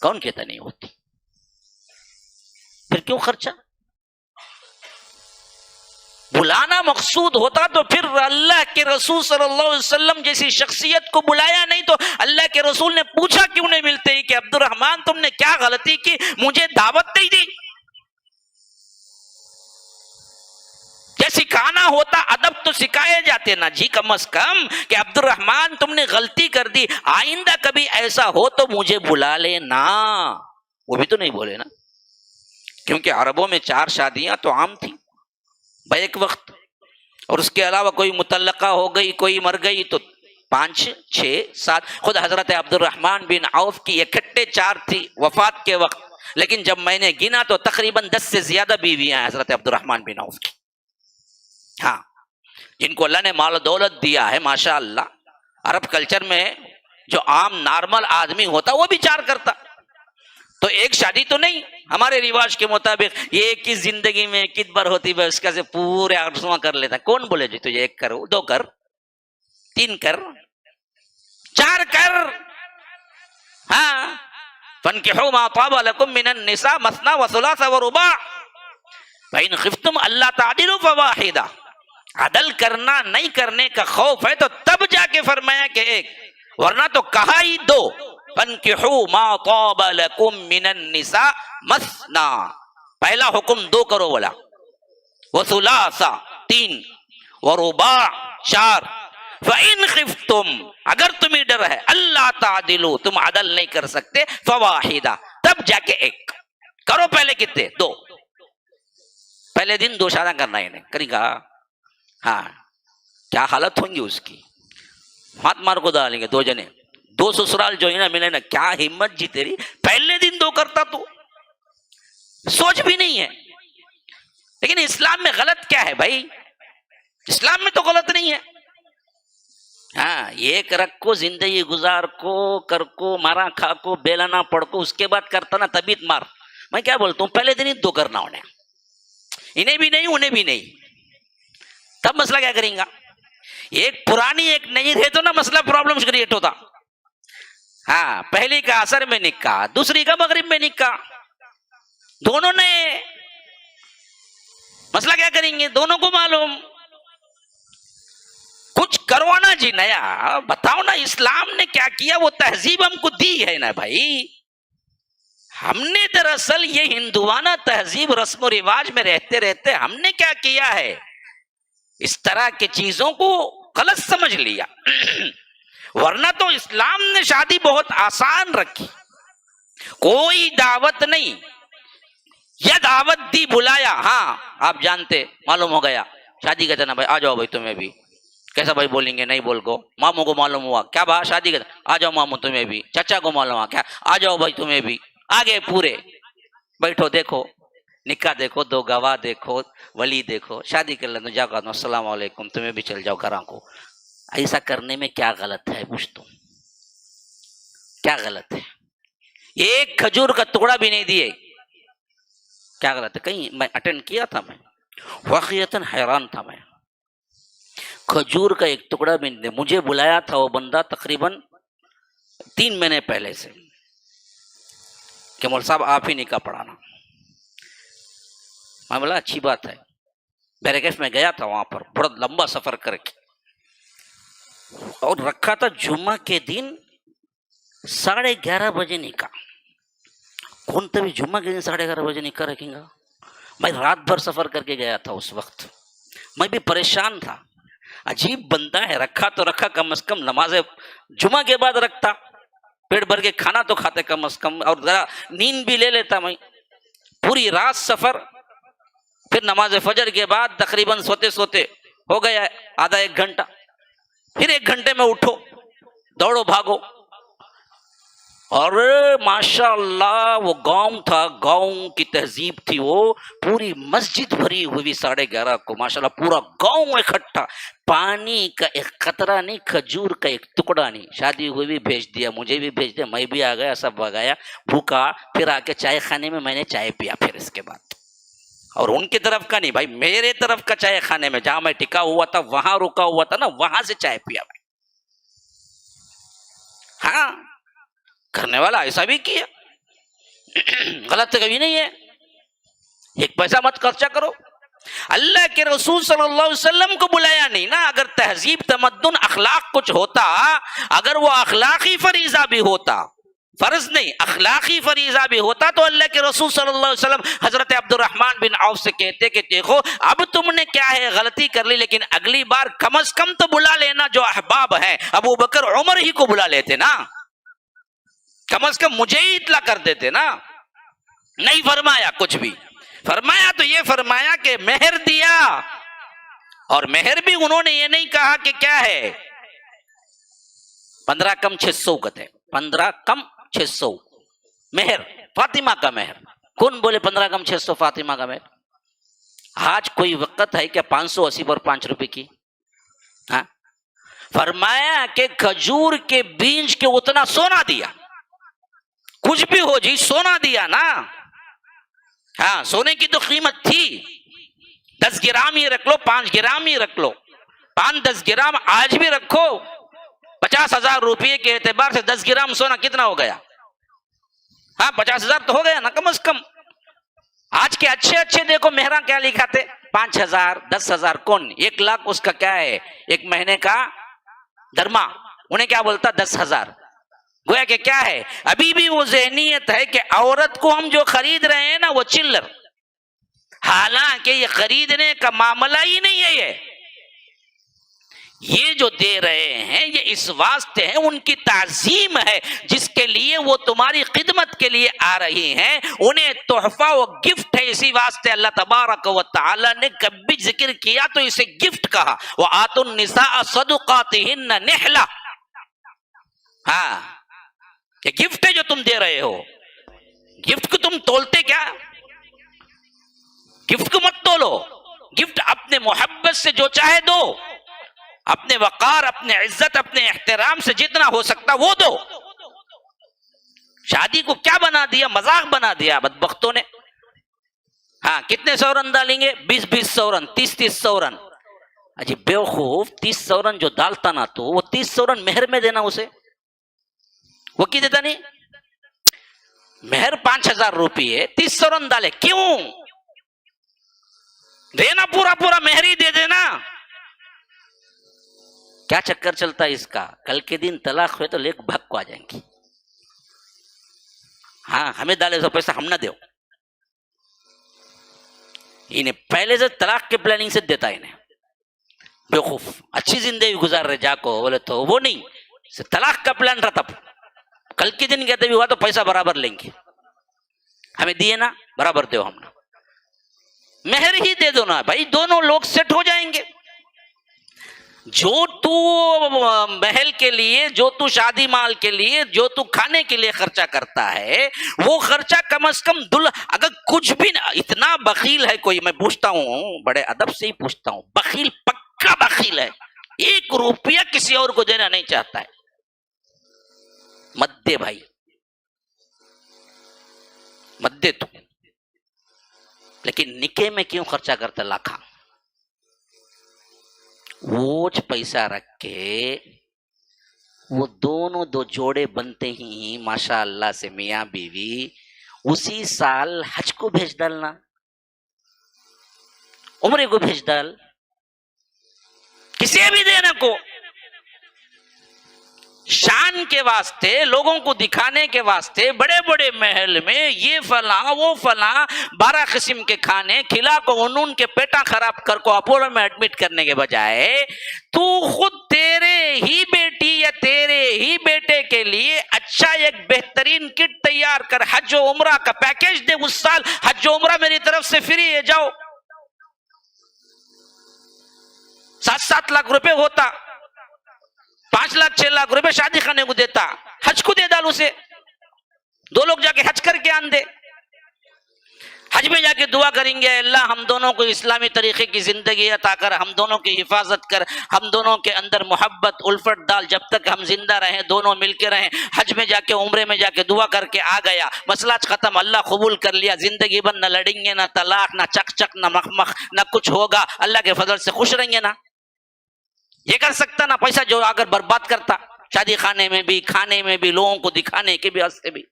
کون کہتا نہیں ہوتی؟ پھر کیوں خرچہ؟ بلانا مقصود ہوتا تو پھر اللہ کے رسول صلی اللہ علیہ وسلم جیسی شخصیت کو بلایا نہیں تو اللہ کے رسول نے پوچھا کیوں نہیں ملتے ہی کہ عبد الرحمن تم نے کیا غلطی کی، مجھے دعوت نہیں دی؟ سکھانا ہوتا ادب تو سکھائے جاتے نا جی، کم از کم کہ عبد الرحمن تم نے غلطی کر دی، آئندہ کبھی ایسا ہو تو مجھے بلا لینا۔ وہ بھی تو نہیں بولے نا، کیونکہ عربوں میں 4 شادیاں تو عام تھیں بیک وقت، اور اس کے علاوہ کوئی مطلقہ ہو گئی، کوئی مر گئی تو 5 6 7۔ خود حضرت عبد الرحمن بن عوف کی اکٹھے 4 تھی وفات کے وقت، لیکن جب میں نے گنا تو تقریباً 10 سے زیادہ بیویاں ہیں حضرت عبد الرحمن بن عوف کی۔ ہاں جن کو اللہ نے مال و دولت دیا ہے ماشاء اللہ، عرب کلچر میں جو عام نارمل آدمی ہوتا وہ بھی 4 کرتا، تو ایک شادی تو نہیں، ہمارے رواج کے مطابق یہ ایک کی زندگی میں ایک بار ہوتی ہے، اس کا سے پورے آرزواں کر لیتا۔ کون بولے جی تجھے 1 کر، 2 کر، 3 کر، 4 کر؟ ہاں فَانْكِحُوا مَا طَابَ لَكُم مِّنَ النِّسَاءِ مَثْنَىٰ وَثُلَاثَ وَرُبَاعَ فَإِنْ خِفْتُمْ أَلَّا تَعْدِلُوا فَوَاحِدَةً۔ عدل کرنا نہیں کرنے کا خوف ہے تو تب جا کے فرمایا کہ 1، ورنہ تو کہا ہی 2۔ فَانْكِحُوا مَا طَابَ لَكُم مِّنَ النِّسَاءِ مَثْنَىٰ، پہلا حکم 2 کرو بولا، وَثُلَاثَ 3، وَرُبَاعَ 4۔ فَإِنْ خِفْتُمْ، اگر تمہیں ڈر ہے، اللہ تعدلوا، تم عدل نہیں کر سکتے، فواحدہ، تب جا کے 1 کرو۔ پہلے کتنے؟ 2۔ پہلے دن 2 شادیاں کرنا ہے انہیں، کرے گا؟ ہاں کیا حالت ہوں گی اس کی، ہاتھ مار کو ڈالیں گے 2 جنے، 2 سسرال جو ہے نا ملے نا، کیا ہمت جی تیری، پہلے دن 2 کرتا تو سوچ بھی نہیں ہے۔ لیکن اسلام میں غلط کیا ہے بھائی؟ اسلام میں تو غلط نہیں ہے۔ ہاں 1 رکھ کو، زندگی گزار کو، کر کو، مارا کھا کو، بیلانا پڑ کو، اس کے بعد کرتا نا طبیعت مار۔ میں کیا بولتا ہوں، پہلے دن ہی 2 کرنا انہیں بھی نہیں انہیں بھی نہیں، تب مسئلہ کیا کریں گا؟ ایک پرانی ایک نئی رہے تو نا مسئلہ پرابلم کریٹ ہوتا۔ ہاں پہلی کا عصر میں نکاح، دوسری کا مغرب میں نکاح، دونوں نے مسئلہ کیا کریں گے؟ دونوں کو معلوم۔ کچھ کرو نا جی نیا، بتاؤ نا اسلام نے کیا کیا، وہ تہذیب ہم کو دی ہے نا بھائی۔ ہم نے دراصل یہ ہندوانہ تہذیب رسم و رواج میں رہتے رہتے ہم نے کیا کیا ہے، اس طرح کی چیزوں کو غلط سمجھ لیا۔ ورنہ تو اسلام نے شادی بہت آسان رکھی، کوئی دعوت نہیں، یا دعوت دی بلایا، ہاں آپ جانتے معلوم ہو گیا شادی کا نا بھائی آ جاؤ بھائی تمہیں بھی، کیسا بھائی بولیں گے نہیں بول کو، ماموں کو معلوم ہوا کیا بھائی شادی کا آ جاؤ ماموں تمہیں بھی، چچا کو معلوم ہوا کیا آ جاؤ بھائی تمہیں بھی، آگے پورے بیٹھو دیکھو نکاح دیکھو، دو گواہ دیکھو، ولی دیکھو، شادی کر لیں تو جاؤ کہا السلام علیکم، تمہیں بھی چل جاؤ گھراں کو. ایسا کرنے میں کیا غلط ہے پوچھتا ہوں، کیا غلط ہے؟ ایک کھجور کا ٹکڑا بھی نہیں دیے، کیا غلط ہے؟ کہیں میں اٹینڈ کیا تھا، میں واقعتاً حیران تھا، میں کھجور کا ایک ٹکڑا بھی نہیں دیا. مجھے بلایا تھا وہ بندہ تقریباً 3 مہینے پہلے سے کہ مول صاحب آپ ہی نکاح پڑھانا. میں بولا اچھی بات ہے. بیرگیف میں گیا تھا، وہاں پر بڑا لمبا سفر کر کے، اور رکھا تھا جمعہ کے دن 11:30 بجے نکاح. کون تبھی جمعہ کے دن 11:30 بجے نکاح رکھیں گا؟ میں رات بھر سفر کر کے گیا تھا اس وقت، میں بھی پریشان تھا. عجیب بندہ ہے، رکھا تو رکھا، کم از کم نماز جمعہ کے بعد رکھتا، پیٹ بھر کے کھانا تو کھاتے کم از کم، اور ذرا نیند بھی لے لیتا. میں پوری رات سفر، پھر نماز فجر کے بعد تقریباً سوتے سوتے ہو گیا آدھا 1 گھنٹہ، پھر 1 گھنٹے میں اٹھو، دوڑو بھاگو. اور ماشاء اللہ وہ گاؤں تھا، گاؤں کی تہذیب تھی، وہ پوری مسجد بھری ہوئی 11:30 کو، ماشاء اللہ پورا گاؤں اکٹھا. پانی کا ایک قطرہ نہیں، کھجور کا ایک ٹکڑا نہیں. شادی ہوئی بھی بھیج دیا، مجھے بھی بھیج دیا، میں بھی آ گیا، سب آ گیا، بھوکا. پھر آ کے چائے خانے میں نے چائے پیا. پھر اس کے بعد، اور ان کی طرف کا نہیں بھائی، میرے طرف کا چائے خانے میں جہاں میں ٹکا ہوا تھا، وہاں رکا ہوا تھا نا، وہاں سے چائے پیا میں. ہاں، کرنے والا ایسا بھی کیا، غلط کبھی نہیں ہے. 1 پیسہ مت خرچہ کرو. اللہ کے رسول صلی اللہ علیہ وسلم کو بلایا نہیں نا. اگر تہذیب، تمدن، اخلاق کچھ ہوتا، اگر وہ اخلاقی فریضہ بھی ہوتا، فرض نہیں اخلاقی فریضہ بھی ہوتا، تو اللہ کے رسول صلی اللہ علیہ وسلم حضرت عبد الرحمن بن عوف سے کہتے کہ دیکھو اب تم نے کیا ہے غلطی کر لی، لیکن اگلی بار کم از کم تو بلا لینا جو احباب ہیں. ابو بکر عمر ہی کو بلا لیتے نا، کم از کم مجھے ہی اطلاع کر دیتے نا. نہیں فرمایا کچھ بھی. فرمایا تو یہ فرمایا کہ مہر دیا، اور مہر بھی انہوں نے یہ نہیں کہا کہ کیا ہے 15 کم 600 کہتے ہیں، 15 کم 600 مہر، فاطمہ کا مہر. کون بولے 15 کم 600 فاطمہ کا مہر؟ آج کوئی وقت ہے کیا 580 پر 5 روپے کی؟ ہاں. فرمایا کہ کھجور کے بیج کے اتنا سونا دیا، کچھ بھی ہو جی سونا دیا نا. ہاں، سونے کی تو قیمت تھی، 10 گرام ہی رکھ لو، 5 گرام ہی رکھ لو، 5-10 گرام آج بھی رکھو. 50,000 روپے کے اعتبار سے 10 گرام سونا کتنا ہو گیا؟ ہاں 50,000 تو ہو گیا نا کم از کم. آج کے اچھے اچھے دیکھو مہراں کیا لکھاتے، 5,000 10,000، کون 1 لاکھ اس کا کیا ہے 1 مہینے کا درما، انہیں کیا بولتا 10,000. گویا کہ کیا ہے، ابھی بھی وہ ذہنیت ہے کہ عورت کو ہم جو خرید رہے ہیں نا وہ چلر، حالانکہ یہ خریدنے کا معاملہ ہی نہیں ہے. یہ جو دے رہے ہیں یہ اس واسطے ہیں، ان کی تعظیم ہے، جس کے لیے وہ تمہاری خدمت کے لیے آ رہی ہیں، انہیں تحفہ و گفٹ ہے. اسی واسطے اللہ تبارک و تعالی نے کبھی ذکر کیا تو اسے گفٹ کہا. وَآتُوا النِّسَاءَ صَدُقَاتِهِنَّ نِحْلَةً. ہاں، یہ گفٹ ہے جو تم دے رہے ہو. گفٹ کو تم تولتے کیا؟ گفٹ کو مت تولو. گفٹ اپنے محبت سے جو چاہے دو، اپنے وقار، اپنے عزت، اپنے احترام سے جتنا ہو سکتا وہ دو. شادی کو کیا بنا دیا، مذاق بنا دیا بدبختوں نے. ہاں، کتنے سورن ڈالیں گے؟ 20 سورن، 30 سورن. اجی بیوقوف، 30 سورن جو ڈالتا نا تو وہ 30 سورن مہر میں دینا اسے، وہ کی دیتا نہیں. مہر 5,000 روپیے 30 سورن ڈالے، کیوں دینا؟ پورا پورا مہر ہی دے دینا. کیا چکر چلتا ہے اس کا؟ کل کے دن طلاق ہوئے تو لے کے بھگ کو آ جائیں گی. ہاں، ہمیں ڈالے سو پیسہ ہم نہ دیو. انہیں پہلے سے طلاق کے پلاننگ سے دیتا انہیں. بیوقوف، اچھی زندگی گزار رہے جا کو بولے تو وہ نہیں، طلاق کا پلان رہتا. کل کے دن کہتے بھی ہوا تو پیسہ برابر لیں گے، ہمیں دیے نا برابر دیو، ہم نا مہر ہی دے دو نا بھائی، دونوں لوگ سیٹ ہو جائیں گے. جو تو محل کے لیے، جو تو شادی مال کے لیے، جو تو کھانے کے لیے خرچہ کرتا ہے، وہ خرچہ کم از کم اگر کچھ بھی اتنا بخیل ہے کوئی، میں پوچھتا ہوں بڑے ادب سے ہی پوچھتا ہوں، بخیل پکا بخیل ہے، 1 روپیہ کسی اور کو دینا نہیں چاہتا ہے، مت دے بھائی، مت دے تو، لیکن نکاح میں کیوں خرچہ کرتا لاکھاں؟ وہ پیسہ رکھ کے وہ دونوں 2 جوڑے بنتے ہی ماشاء اللہ سے میاں بیوی، اسی سال حج کو بھیج ڈالنا، عمرے کو بھیج ڈال، کسی بھی دینا کو شان کے واسطے، لوگوں کو دکھانے کے واسطے، بڑے بڑے محل میں یہ فلاں وہ فلاں 12 قسم کے کھانے کھلا کو انہوں کے پیٹا خراب کر کو اپولو میں ایڈمٹ کرنے کے بجائے تو خود تیرے ہی بیٹی یا تیرے ہی بیٹے کے لیے اچھا ایک بہترین کٹ تیار کر، حج و عمرہ کا پیکیج دے، اس سال حج و عمرہ میری طرف سے فری ہے، جاؤ 7 لاکھ روپے ہوتا، 5 لاکھ 6 لاکھ روپے شادی خانے کو دیتا، حج کو دے ڈال اسے، 2 لوگ جا کے حج کر کے آن دے، حج میں جا کے دعا کریں گے اللہ ہم دونوں کو اسلامی طریقے کی زندگی عطا کر، ہم دونوں کی حفاظت کر، ہم دونوں کے اندر محبت الفت ڈال، جب تک ہم زندہ رہیں دونوں مل کے رہیں۔ حج میں جا کے عمرے میں جا کے دعا کر کے آ گیا، مسئلہ ختم، اللہ قبول کر لیا، زندگی بھر نہ لڑیں گے، نہ طلاق، نہ چک چک، نہ مخمخ، نہ کچھ ہوگا، اللہ کے فضل سے خوش رہیں گے نا؟ یہ کر سکتا نا؟ پیسہ جو اگر برباد کرتا شادی خانے میں بھی، کھانے میں بھی، لوگوں کو دکھانے کے بھی واسطے بھی،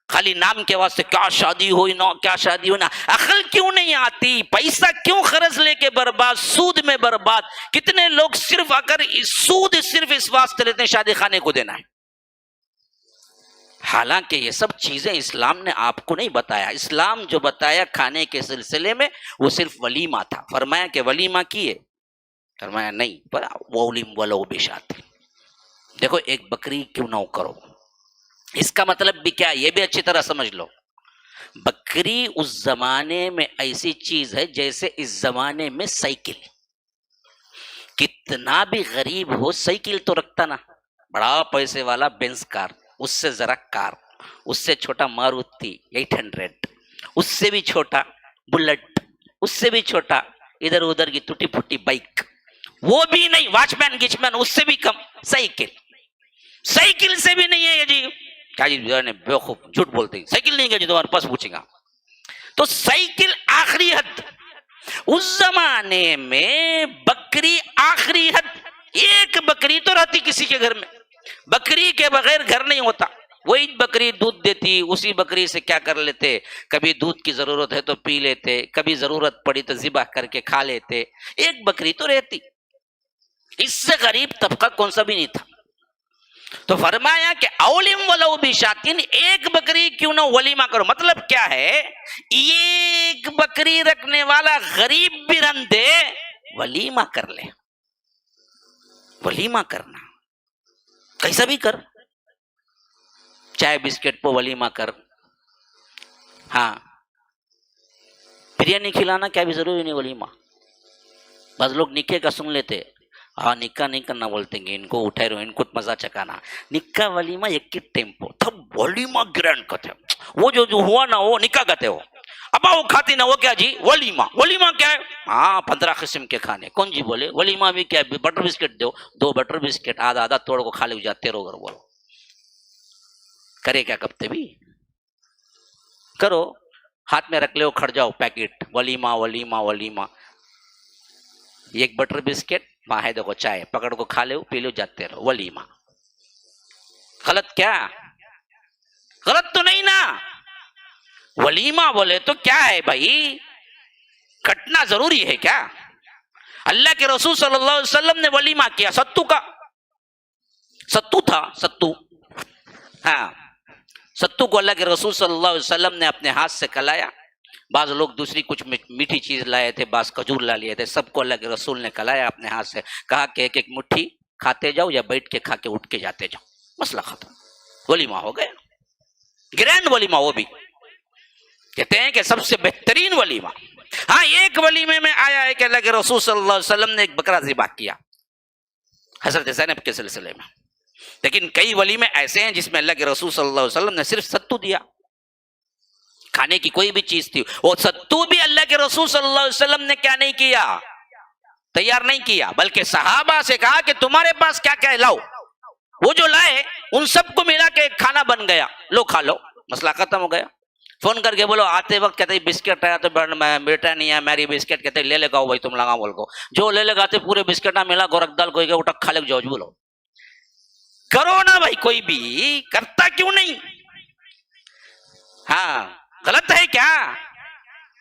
خالی نام کے واسطے کیا شادی ہوئی نا، کیا شادی ہوئی نا، عقل کیوں نہیں آتی؟ پیسہ کیوں قرض لے کے برباد، سود میں برباد؟ کتنے لوگ صرف اگر سود صرف اس واسطے لیتے ہیں شادی خانے کو دینا ہے، حالانکہ یہ سب چیزیں اسلام نے آپ کو نہیں بتایا۔ اسلام جو بتایا کھانے کے سلسلے میں وہ صرف ولیمہ تھا، فرمایا کہ ولیمہ کیے، فرمایا نہیں، پر وولیم ولو بشات، دیکھو ایک بکری کیوں نہ کرو۔ اس کا مطلب بھی کیا، یہ بھی اچھی طرح سمجھ لو، بکری اس زمانے میں ایسی چیز ہے جیسے اس زمانے میں سائیکل، کتنا بھی غریب ہو سائیکل تو رکھتا نا، بڑا پیسے والا بینز کار، اس سے ذرا کار، اس سے چھوٹا ماروتی 800، اس سے بھی چھوٹا بلٹ، اس سے بھی چھوٹا ادھر ادھر کی ٹوٹی پھوٹی بائک، وہ بھی نہیں، واچ مین گچ مین اس سے بھی کم، سائیکل، سائیکل سے بھی نہیں ہے یہ جی، کیا جی بیوقوف جھوٹ بولتے ہیں، سائیکل نہیں ہے جی، تمہارے پاس پوچھیں گا تو سائیکل آخری حد، اس زمانے میں بکری آخری حد، ایک بکری تو رہتی کسی کے گھر میں، بکری کے بغیر گھر نہیں ہوتا، وہی بکری دودھ دیتی، اسی بکری سے کیا کر لیتے، کبھی دودھ کی ضرورت ہے تو پی لیتے، کبھی ضرورت پڑی تو ذبح کر کے کھا لیتے، ایک بکری تو رہتی، اس سے غریب طبقہ کون سا بھی نہیں تھا۔ تو فرمایا کہ اولم ولو بشاتین، ایک بکری کیوں نہ ولیمہ کرو، مطلب کیا ہے، ایک بکری رکھنے والا غریب بھی رن دے، ولیمہ کر لے، ولیمہ کرنا کیسا بھی کر، چائے بسکٹ پہ ولیمہ کر، ہاں بریانی کھلانا کیا بھی ضروری نہیں ولیمہ، بعض لوگ نکاح کا سن لیتے، ہاں نکاح نہیں کرنا بولتے گے، ان کو اٹھائے رہو، ان کو مزہ چکانا، نکاح ولیمہ ایک ہی ٹیمپو تب ولیمہ گرینڈ کہتے ہیں، وہ جو ہوا نا وہ نکاح کہتے ہو، ابا وہ کھاتی نا وہ کیا جی ولیمہ، ولیمہ کیا ہے، ہاں 15 قسم کے کھانے، کون جی بولے ولیمہ بھی کیا ہے، بٹر بسکٹ دو، 2 بٹر بسکٹ آدھا آدھا توڑ کو کھا لے جاتے رہو، اگر بولو کرے کیا کبتے بھی کرو، ہاتھ میں رکھ لے کھڑ جاؤ پیکٹ، ولیمہ ولیمہ ولیمہ، ایک بٹر بسکٹ وہاں ہے دیکھو چائے، پکڑ کو کھا لو پی لو جاتے رہو، ولیمہ غلط کیا، غلط تو نہیں نا، ولیمہ بولے تو کیا ہے بھائی، کٹنا ضروری ہے کیا؟ اللہ کے رسول صلی اللہ علیہ وسلم نے ولیمہ کیا، ستو کا، ستو تھا، ستو، ہاں ستو کو اللہ کے رسول صلی اللہ علیہ وسلم نے اپنے ہاتھ سے کلایا، بعض لوگ دوسری کچھ میٹھی چیز لائے تھے، بعض کھجور لا لیے تھے، سب کو اللہ کے رسول نے کلایا اپنے ہاتھ سے، کہا کہ ایک ایک مٹھی کھاتے جاؤ یا بیٹھ کے کھا کے اٹھ کے جاتے جاؤ، مسئلہ ختم، ولیمہ ہو گیا، گرینڈ ولیمہ، وہ بھی کہتے ہیں کہ سب سے بہترین ولیمہ۔ ہاں ایک ولیمے میں آیا ہے کہ اللہ کے رسول صلی اللہ علیہ وسلم نے ایک بکرا ذبح کیا، حضرت زینب کے سلسلے میں. لیکن کئی ولیمے ایسے ہیں جس میں اللہ کے رسول صلی اللہ علیہ وسلم نے صرف ستو دیا، کھانے کی کوئی بھی چیز تھی، وہ ستو بھی اللہ کے رسول صلی اللہ علیہ وسلم نے کیا نہیں کیا، تیار نہیں کیا، بلکہ صحابہ سے کہا کہ تمہارے پاس کیا کیا ہے لاؤ. وہ جو لائے ان سب کو ملا کے ایک کھانا بن گیا، لو کھا لو، مسئلہ ختم ہو گیا. فون کر کے بولو آتے وقت کہتے بسکٹ آیا تو بیٹا نہیں ہے میری بسکٹ، کہتے لے لے گاؤ بھائی تم لگا بول کو، جو لے لے گاتے پورے بسکٹ نہ ملا گورکھ دال کوئی اٹھا کھا لے جاؤ. بولو کرو نا بھائی، کوئی بھی کرتا کیوں نہیں؟ ہاں غلط ہے کیا؟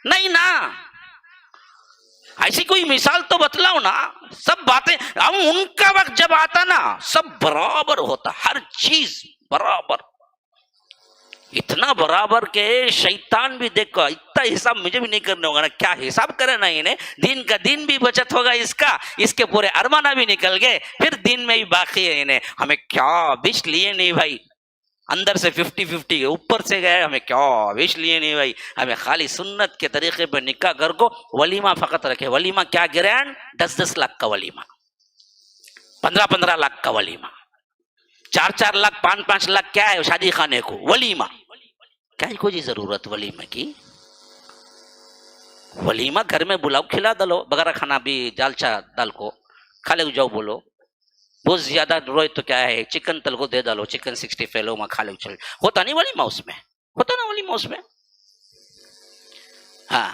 نہیں نا، ایسی کوئی مثال تو بتلاؤ نا. سب باتیں ان کا وقت جب آتا نا سب برابر ہوتا، ہر چیز برابر، اتنا برابر کہ شیطان بھی دیکھو اتنا حساب مجھے بھی نہیں کرنا ہوگا نا، کیا حساب کرے نا انہیں، دین کا دین بھی بچت ہوگا اس کے پورے ارمانہ بھی نکل گئے، پھر دین میں بھی باقی ہے انہیں. ہمیں کیا وش لیے نہیں بھائی، اندر سے 50-50 اوپر سے گئے، ہمیں کیا وش لیے نہیں بھائی، ہمیں خالی سنت کے طریقے پہ نکاح کر کو ولیمہ فقط رکھے. ولیمہ کیا گرینڈ، 10-10 لاکھ کا ولیمہ، 15-15 لاکھ کا ولیمہ، 4-4 لاکھ 5-5 لاکھ کیا ہے شادی خانے کو ولیمہ. کیا کوئی ضرورت ولیمہ کی؟ ولیمہ گھر میں بلاؤ، کھلا دلو بغیر کھانا بھی جالچا دال کو کھا لے جاؤ. بولو بہت زیادہ روئے تو کیا ہے چکن تل کو دے ڈالو، چکن 65 لو میں کھا لے چل، ہوتا نہیں ولیمہ اس میں، ہوتا نا ولیمہ اس میں. ہاں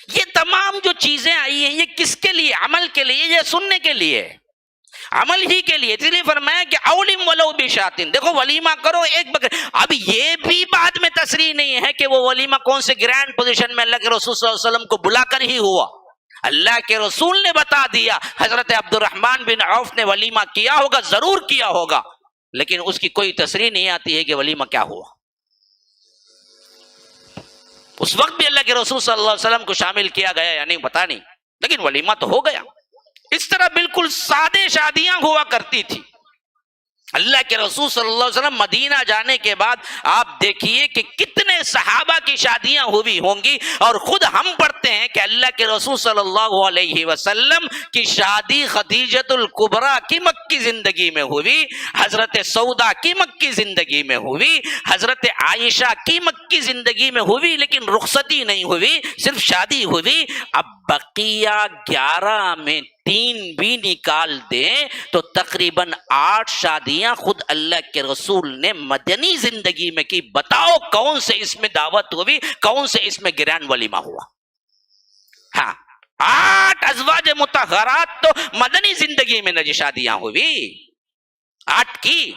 یہ تمام جو چیزیں آئی ہیں یہ کس کے لیے؟ عمل کے لیے، یہ سننے کے لیے، عمل ہی کے لیے. اس لیے فرمایا کہ اولم ولو بشاتن، دیکھو ولیمہ کرو ایک بکر. اب یہ بھی بعد میں تصریح نہیں ہے کہ وہ ولیمہ کون سے گرینڈ پوزیشن میں اللہ کے رسول صلی اللہ علیہ وسلم کو بلا کر ہی ہوا، اللہ کے رسول نے بتا دیا. حضرت عبد الرحمن بن عوف نے ولیمہ کیا ہوگا، ضرور کیا ہوگا، لیکن اس کی کوئی تصریح نہیں آتی ہے کہ ولیمہ کیا ہوا. اس وقت بھی اللہ کے رسول صلی اللہ علیہ وسلم کو شامل کیا گیا یا نہیں پتا نہیں، لیکن ولیمہ تو ہو گیا. اس طرح بالکل سادے شادیاں ہوا کرتی تھی. اللہ کے رسول صلی اللہ علیہ وسلم مدینہ جانے کے بعد آپ دیکھیے کہ کتنے صحابہ کی شادیاں ہوئی ہوں گی، اور خود ہم پڑھتے ہیں کہ اللہ کے رسول صلی اللہ علیہ وسلم کی شادی خدیجۃ الکبریٰ کی مکی زندگی میں ہوئی، حضرت سودا کی مکی زندگی میں ہوئی، حضرت عائشہ کی مکی زندگی میں ہوئی، لیکن رخصتی نہیں ہوئی، صرف شادی ہوئی. اب بقیہ 11 میں 3 بھی نکال دیں تو تقریباً 8 شادیاں خود اللہ کے رسول نے مدنی زندگی میں کی. بتاؤ کون سے اس میں دعوت ہوئی، کون سے اس میں گرینڈ ولیمہ ہوا؟ ہاں 8 ازواج مطہرات تو مدنی زندگی میں نہ شادیاں ہوئی، 8 کی.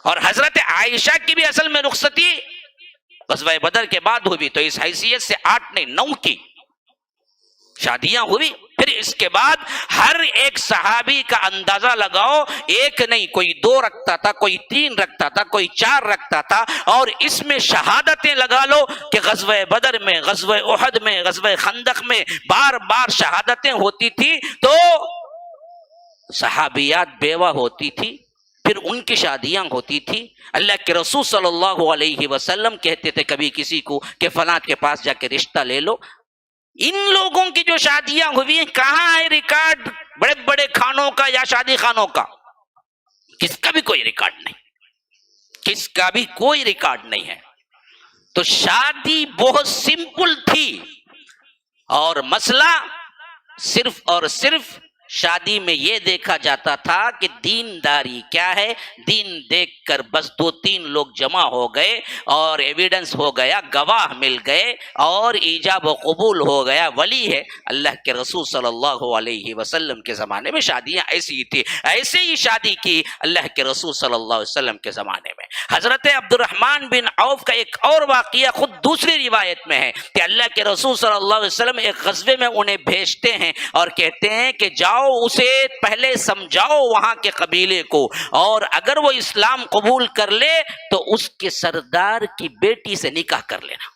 اور حضرت عائشہ کی بھی اصل میں رخصتی غزوہ بدر کے بعد ہوئی، تو اس حیثیت سے 8 نہیں 9 کی شادیاں ہوئی. پھر اس کے بعد ہر ایک صحابی کا اندازہ لگاؤ، ایک نہیں کوئی 2 رکھتا تھا، کوئی 3 رکھتا تھا، کوئی 4 رکھتا تھا. اور اس میں شہادتیں لگا لو کہ غزوہ بدر میں، غزوہ احد میں، غزوہ خندق میں بار بار شہادتیں ہوتی تھی. تو صحابیات بیوہ ہوتی تھی، پھر ان کی شادیاں ہوتی تھی. اللہ کے رسول صلی اللہ علیہ وسلم کہتے تھے کبھی کسی کو کہ فلاں کے پاس جا کے رشتہ لے لو. ان لوگوں کی جو شادیاں ہوئی ہیں کہاں ہے ریکارڈ بڑے بڑے خانوں کا یا شادی خانوں کا؟ کس کا بھی کوئی ریکارڈ نہیں، کس کا بھی کوئی ریکارڈ نہیں ہے. تو شادی بہت سمپل تھی، اور مسئلہ صرف اور صرف شادی میں یہ دیکھا جاتا تھا کہ دینداری کیا ہے. دین دیکھ کر بس 2-3 لوگ جمع ہو گئے اور ایویڈنس ہو گیا، گواہ مل گئے اور ایجاب و قبول ہو گیا، ولی ہے. اللہ کے رسول صلی اللہ علیہ وسلم کے زمانے میں شادیاں ایسی تھی. ایسے ہی شادی کی اللہ کے رسول صلی اللہ علیہ وسلم کے زمانے میں. حضرت عبد الرحمن بن عوف کا ایک اور واقعہ خود دوسری روایت میں ہے کہ اللہ کے رسول صلی اللہ علیہ وسلم ایک غزوے میں انہیں بھیجتے ہیں اور کہتے ہیں کہ جاؤ اسے پہلے سمجھاؤ وہاں کے قبیلے کو، اور اگر وہ اسلام قبول کر لے تو اس کے سردار کی بیٹی سے نکاح کر لینا.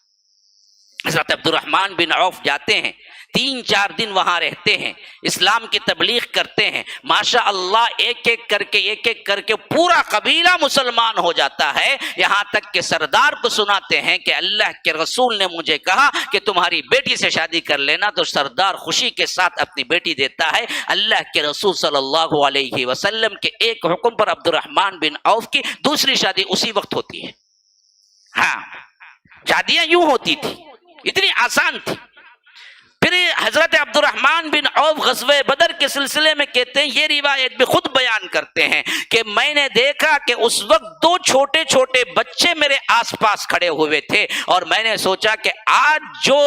حضرت عبد الرحمن بن عوف جاتے ہیں، 3-4 دن وہاں رہتے ہیں، اسلام کی تبلیغ کرتے ہیں، ماشاء اللہ ایک ایک کر کے پورا قبیلہ مسلمان ہو جاتا ہے، یہاں تک کہ سردار کو سناتے ہیں کہ اللہ کے رسول نے مجھے کہا کہ تمہاری بیٹی سے شادی کر لینا، تو سردار خوشی کے ساتھ اپنی بیٹی دیتا ہے۔ اللہ کے رسول صلی اللہ علیہ وسلم کے ایک حکم پر عبد الرحمن بن عوف کی دوسری شادی اسی وقت ہوتی ہے۔ ہاں، شادیاں یوں ہوتی تھی، اتنی آسان تھی۔ پھر حضرت عبد الرحمن بن عوف غزوہ بدر کے سلسلے میں کہتے ہیں، یہ روایت بھی خود بیان کرتے ہیں کہ میں نے دیکھا کہ اس وقت 2 چھوٹے چھوٹے بچے میرے آس پاس کھڑے ہوئے تھے، اور میں نے سوچا کہ آج جو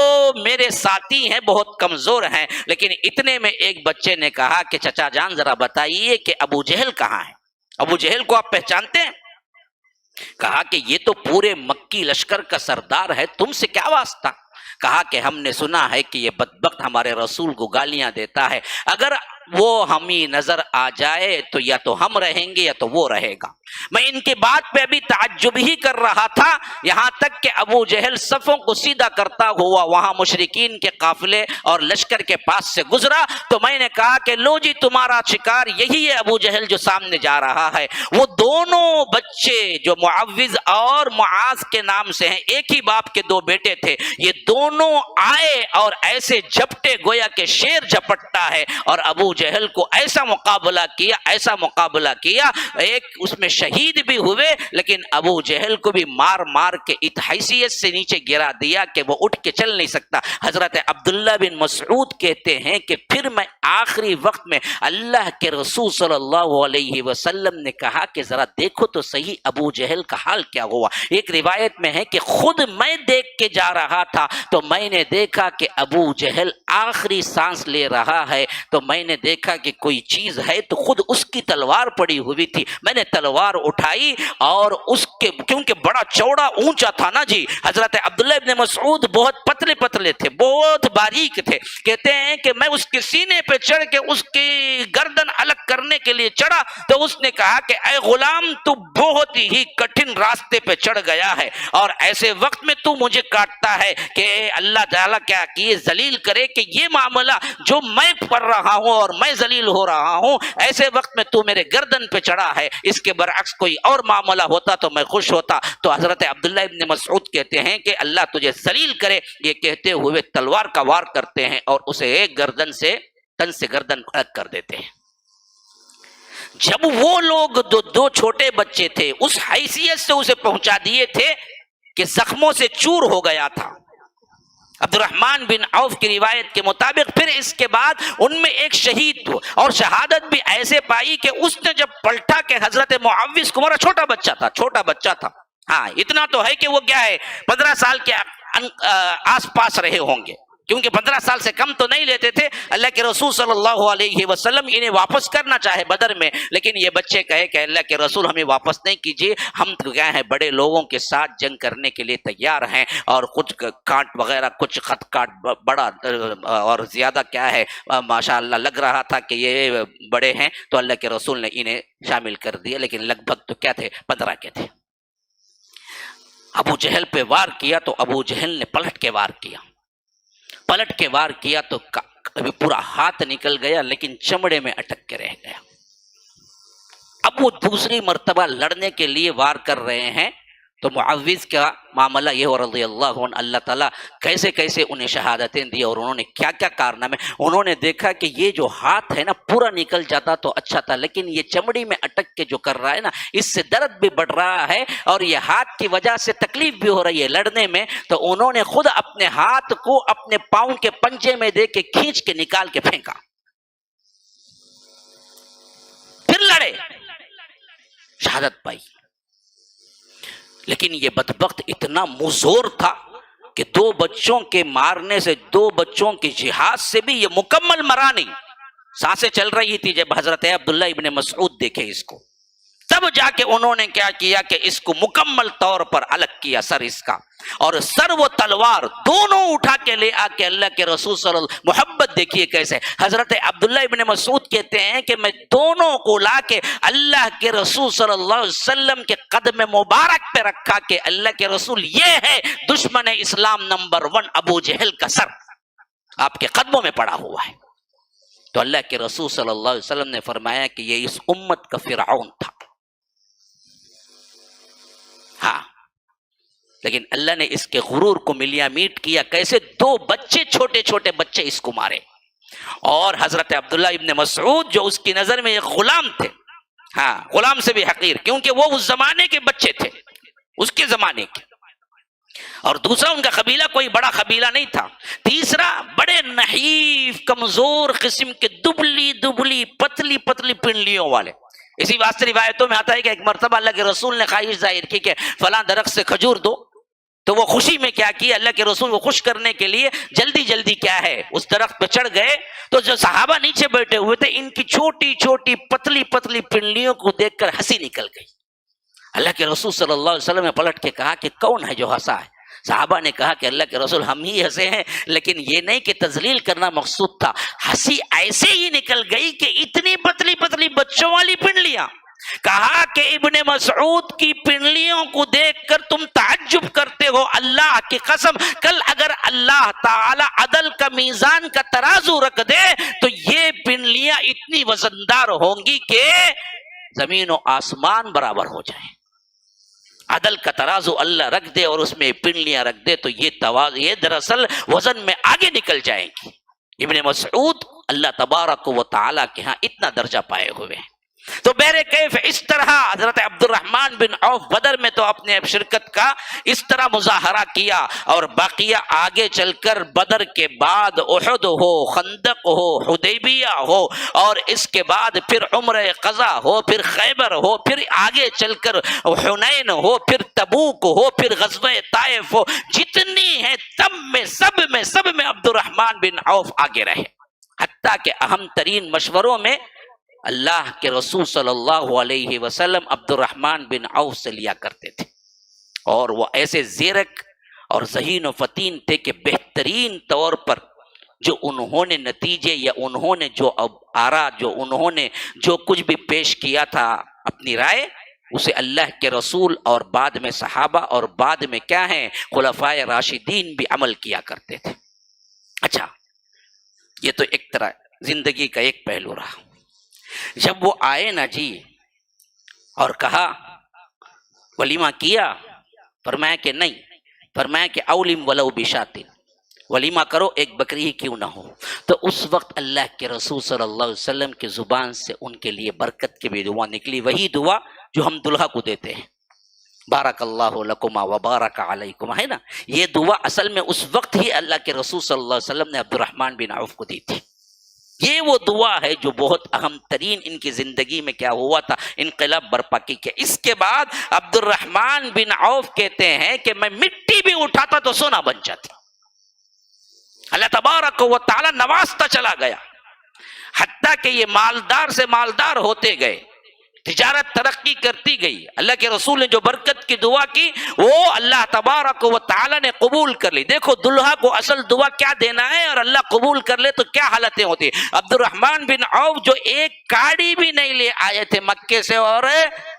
میرے ساتھی ہیں بہت کمزور ہیں، لیکن اتنے میں ایک بچے نے کہا کہ چچا جان ذرا بتائیے کہ ابو جہل کہاں ہے؟ ابو جہل کو آپ پہچانتے ہیں؟ کہا کہ یہ تو پورے مکی لشکر کا سردار ہے، تم سے کیا واسطہ؟ کہا کہ ہم نے سنا ہے کہ یہ بدبخت ہمارے رسول کو گالیاں دیتا ہے، اگر وہ ہمیں نظر آ جائے تو یا تو ہم رہیں گے یا تو وہ رہے گا۔ میں ان کی بات پہ ابھی تعجب ہی کر رہا تھا، یہاں تک کہ ابو جہل صفوں کو سیدھا کرتا ہوا وہاں مشرکین کے قافلے اور لشکر کے پاس سے گزرا، تو میں نے کہا کہ لو جی تمہارا شکار یہی ہے ابو جہل جو سامنے جا رہا ہے۔ وہ دونوں بچے جو معوذ اور معاذ کے نام سے ہیں، ایک ہی باپ کے 2 بیٹے تھے، یہ دونوں آئے اور ایسے جھپٹے گویا کہ شیر جھپٹتا ہے، اور ابو جہل کو ایسا مقابلہ کیا، ایک اس میں شہید بھی ہوئے، لیکن ابو جہل کو بھی مار مار کے اس حیثیت سے نیچے گرا دیا کہ وہ اٹھ کے چل نہیں سکتا۔ حضرت عبداللہ بن مسعود کہتے ہیں کہ پھر میں آخری وقت میں اللہ کے رسول صلی اللہ علیہ وسلم نے کہا کہ ذرا دیکھو تو صحیح ابو جہل کا حال کیا ہوا۔ ایک روایت میں ہے کہ خود میں دیکھ کے جا رہا تھا تو میں نے دیکھا کہ ابو جہل آخری سانس لے رہا ہے، تو میں نے دیکھا کہ کوئی چیز ہے، تو خود اس کی تلوار پڑی ہوئی تھی، میں نے تلوار اٹھائی اور اس کے کیونکہ بڑا چوڑا اونچا تھا نا جی، حضرت عبداللہ ابن مسعود بہت پتلے تھے، بہت باریک تھے، کہتے ہیں کہ میں اس کے سینے پہ چڑھ کے اس کی گردن الگ کرنے کے لیے چڑھا تو اس نے کہا کہ اے غلام تو بہت ہی کٹھن راستے پہ چڑھ گیا ہے، اور ایسے وقت میں تو مجھے کاٹتا ہے کہ اللہ تعالیٰ کیا کیے ذلیل کرے کہ یہ معاملہ جو میں پڑھ رہا ہوں اور میں ذلیل ہو رہا ہوں، ایسے وقت میں تو میرے گردن پہ چڑھا ہے، اس کے برعکس کوئی اور معاملہ ہوتا تو میں خوش ہوتا۔ تو حضرت عبداللہ ابن مسعود کہتے ہیں کہ اللہ تجھے ذلیل کرے، یہ کہتے ہوئے تلوار کا وار کرتے ہیں اور اسے ایک گردن سے تن سے گردن الگ کر دیتے ہیں۔ جب وہ لوگ 2 چھوٹے بچے تھے اس حیثیت سے اسے پہنچا دیے تھے کہ زخموں سے چور ہو گیا تھا۔ عبد الرحمن بن عوف کی روایت کے مطابق پھر اس کے بعد ان میں ایک شہید ہوا، اور شہادت بھی ایسے پائی کہ اس نے جب پلٹا کہ حضرت معوذ کو، میرا چھوٹا بچہ تھا، ہاں اتنا تو ہے کہ وہ کیا ہے 15 سال کے آس پاس رہے ہوں گے، کیونکہ 15 سال سے کم تو نہیں لیتے تھے۔ اللہ کے رسول صلی اللہ علیہ وسلم انہیں واپس کرنا چاہے بدر میں، لیکن یہ بچے کہے کہ اللہ کے رسول ہمیں واپس نہیں کیجیے، ہم تو کیا ہے بڑے لوگوں کے ساتھ جنگ کرنے کے لیے تیار ہیں، اور کچھ کانٹ وغیرہ کچھ خط کاٹ بڑا اور زیادہ کیا ہے ماشاء اللہ لگ رہا تھا کہ یہ بڑے ہیں، تو اللہ کے رسول نے انہیں شامل کر دیا، لیکن لگ بھگ تو کیا تھے 15 کے تھے۔ ابو جہل پہ وار کیا تو ابو جہل نے پلٹ کے وار کیا تو پورا ہاتھ نکل گیا، لیکن چمڑے میں اٹک کے رہ گیا۔ اب وہ دوسری مرتبہ لڑنے کے لیے وار کر رہے ہیں تو معوذ کا معاملہ یہ ہو رضی اللہ عنہ، اللہ تعالیٰ کیسے کیسے انہیں شہادتیں دی اور انہوں نے کیا کیا کارنامے، انہوں نے دیکھا کہ یہ جو ہاتھ ہے نا پورا نکل جاتا تو اچھا تھا، لیکن یہ چمڑی میں اٹک کے جو کر رہا ہے نا اس سے درد بھی بڑھ رہا ہے اور یہ ہاتھ کی وجہ سے تکلیف بھی ہو رہی ہے لڑنے میں، تو انہوں نے خود اپنے ہاتھ کو اپنے پاؤں کے پنجے میں دے کے کھینچ کے نکال کے پھینکا، پھر لڑے، شہادت پائی۔ لیکن یہ بدبخت اتنا مزور تھا کہ 2 بچوں کے مارنے سے، 2 بچوں کی جہاد سے بھی یہ مکمل مرا نہیں، سانسیں چل رہی تھی۔ جب حضرت عبداللہ ابن مسعود دیکھے اس کو تب جا کے انہوں نے کیا کیا کہ اس کو مکمل طور پر الگ کیا، سر اس کا، اور سر و تلوار دونوں اٹھا کے لے آ کے اللہ کے رسول صلی اللہ علیہ وسلم، محبت دیکھیے کیسے، حضرت عبداللہ ابن مسعود کہتے ہیں کہ میں دونوں کو لا کے اللہ کے رسول صلی اللہ علیہ وسلم کے قدم مبارک پہ رکھا کہ اللہ کے رسول یہ ہے دشمن اسلام نمبر 1 ابو جہل کا سر آپ کے قدموں میں پڑا ہوا ہے۔ تو اللہ کے رسول صلی اللہ علیہ وسلم نے فرمایا کہ یہ اس امت کا فرعون تھا، ہاں، لیکن اللہ نے اس کے غرور کو ملیا میٹ کیا، کیسے 2 بچے، چھوٹے چھوٹے بچے اس کو مارے، اور حضرت عبداللہ ابن مسعود جو اس کی نظر میں ایک غلام تھے، ہاں، غلام سے بھی حقیر، کیونکہ وہ اس زمانے کے بچے تھے، اس کے زمانے کے، اور دوسرا ان کا قبیلہ کوئی بڑا قبیلہ نہیں تھا، تیسرا بڑے نحیف کمزور قسم کے دبلی دبلی پتلی پتلی پنڈلیوں والے۔ اسی واسطے روایتوں میں آتا ہے کہ ایک مرتبہ اللہ کے رسول نے خواہش ظاہر کی کہ فلاں درخت سے کھجور دو، تو وہ خوشی میں کیا کیا، اللہ کے رسول کو خوش کرنے کے لیے جلدی جلدی کیا ہے اس درخت پہ چڑھ گئے، تو جو صحابہ نیچے بیٹھے ہوئے تھے ان کی چھوٹی چھوٹی پتلی پتلی پنڈلیوں کو دیکھ کر ہنسی نکل گئی۔ اللہ کے رسول صلی اللہ علیہ وسلم نے پلٹ کے کہا کہ کون ہے جو ہنسا ہے؟ صحابہ نے کہا کہ اللہ کے رسول ہم ہی ہنسے ہیں، لیکن یہ نہیں کہ تذلیل کرنا مقصود تھا، ہنسی ایسے ہی نکل گئی کہ اتنی پتلی پتلی بچوں والی پنڈلیاں۔ کہا کہ ابن مسعود کی پنڈلیوں کو دیکھ کر تم تعجب کرتے ہو، اللہ کی قسم کل اگر اللہ تعالی عدل کا میزان کا ترازو رکھ دے تو یہ پنڈلیاں اتنی وزندار ہوں گی کہ زمین و آسمان برابر ہو جائیں۔ عدل کا ترازو اللہ رکھ دے اور اس میں پنڈلیاں رکھ دے تو یہ دراصل وزن میں آگے نکل جائیں گی۔ ابن مسعود اللہ تبارک و تعالیٰ کے ہاں اتنا درجہ پائے ہوئے ہیں۔ تو بہر کیف اس طرح حضرت عبد الرحمن بن عوف بدر میں تو اپنے شرکت کا اس طرح مظاہرہ کیا، اور باقیہ آگے چل کر بدر کے بعد احد ہو، خندق ہو، حدیبیہ ہو، اور اس کے بعد پھر عمرہ قضا ہو، پھر خیبر ہو، پھر آگے چل کر حنین ہو، پھر تبوک ہو، پھر غزوہ طائف ہو، جتنی ہیں سب میں عبد الرحمن بن عوف آگے رہے، حتیٰ کہ اہم ترین مشوروں میں اللہ کے رسول صلی اللہ علیہ وسلم عبد الرحمن بن عوف سے لیا کرتے تھے، اور وہ ایسے زیرک اور ذہین و فطین تھے کہ بہترین طور پر جو انہوں نے نتیجے یا انہوں نے جو آرا جو انہوں نے جو کچھ بھی پیش کیا تھا اپنی رائے، اسے اللہ کے رسول اور بعد میں صحابہ اور بعد میں کیا ہیں خلفائے راشدین بھی عمل کیا کرتے تھے۔ اچھا، یہ تو ایک طرح زندگی کا ایک پہلو رہا۔ جب وہ آئے نا جی اور کہا ولیمہ کیا، فرمایا کہ نہیں، فرمایا کہ اولم ولو بشاتن، ولیمہ کرو ایک بکری ہی کیوں نہ ہو۔ تو اس وقت اللہ کے رسول صلی اللہ علیہ وسلم کی زبان سے ان کے لیے برکت کی بھی دعا نکلی، وہی دعا جو ہم دلہا کو دیتے ہیں، بارک اللہ لکما وبارک علیکما، ہے نا، یہ دعا اصل میں اس وقت ہی اللہ کے رسول صلی اللہ علیہ وسلم نے عبد الرحمن بن عوف کو دی تھی۔ یہ وہ دعا ہے جو بہت اہم ترین ان کی زندگی میں کیا ہوا تھا، انقلاب برپا کی کیا۔ اس کے بعد عبد الرحمن بن عوف کہتے ہیں کہ میں مٹی بھی اٹھاتا تو سونا بن جاتا، اللہ تبارک و تعالی نوازتا چلا گیا، حتیٰ کہ یہ مالدار سے مالدار ہوتے گئے، تجارت ترقی کرتی گئی۔ اللہ کے رسول نے جو برکت کی دعا کی وہ اللہ تبارک و تعالی نے قبول کر لی۔ دیکھو دلہا کو اصل دعا کیا دینا ہے، اور اللہ قبول کر لے تو کیا حالتیں ہوتی۔ عبد الرحمن بن عوف جو ایک کاڑی بھی نہیں لے آئے تھے مکے سے، اور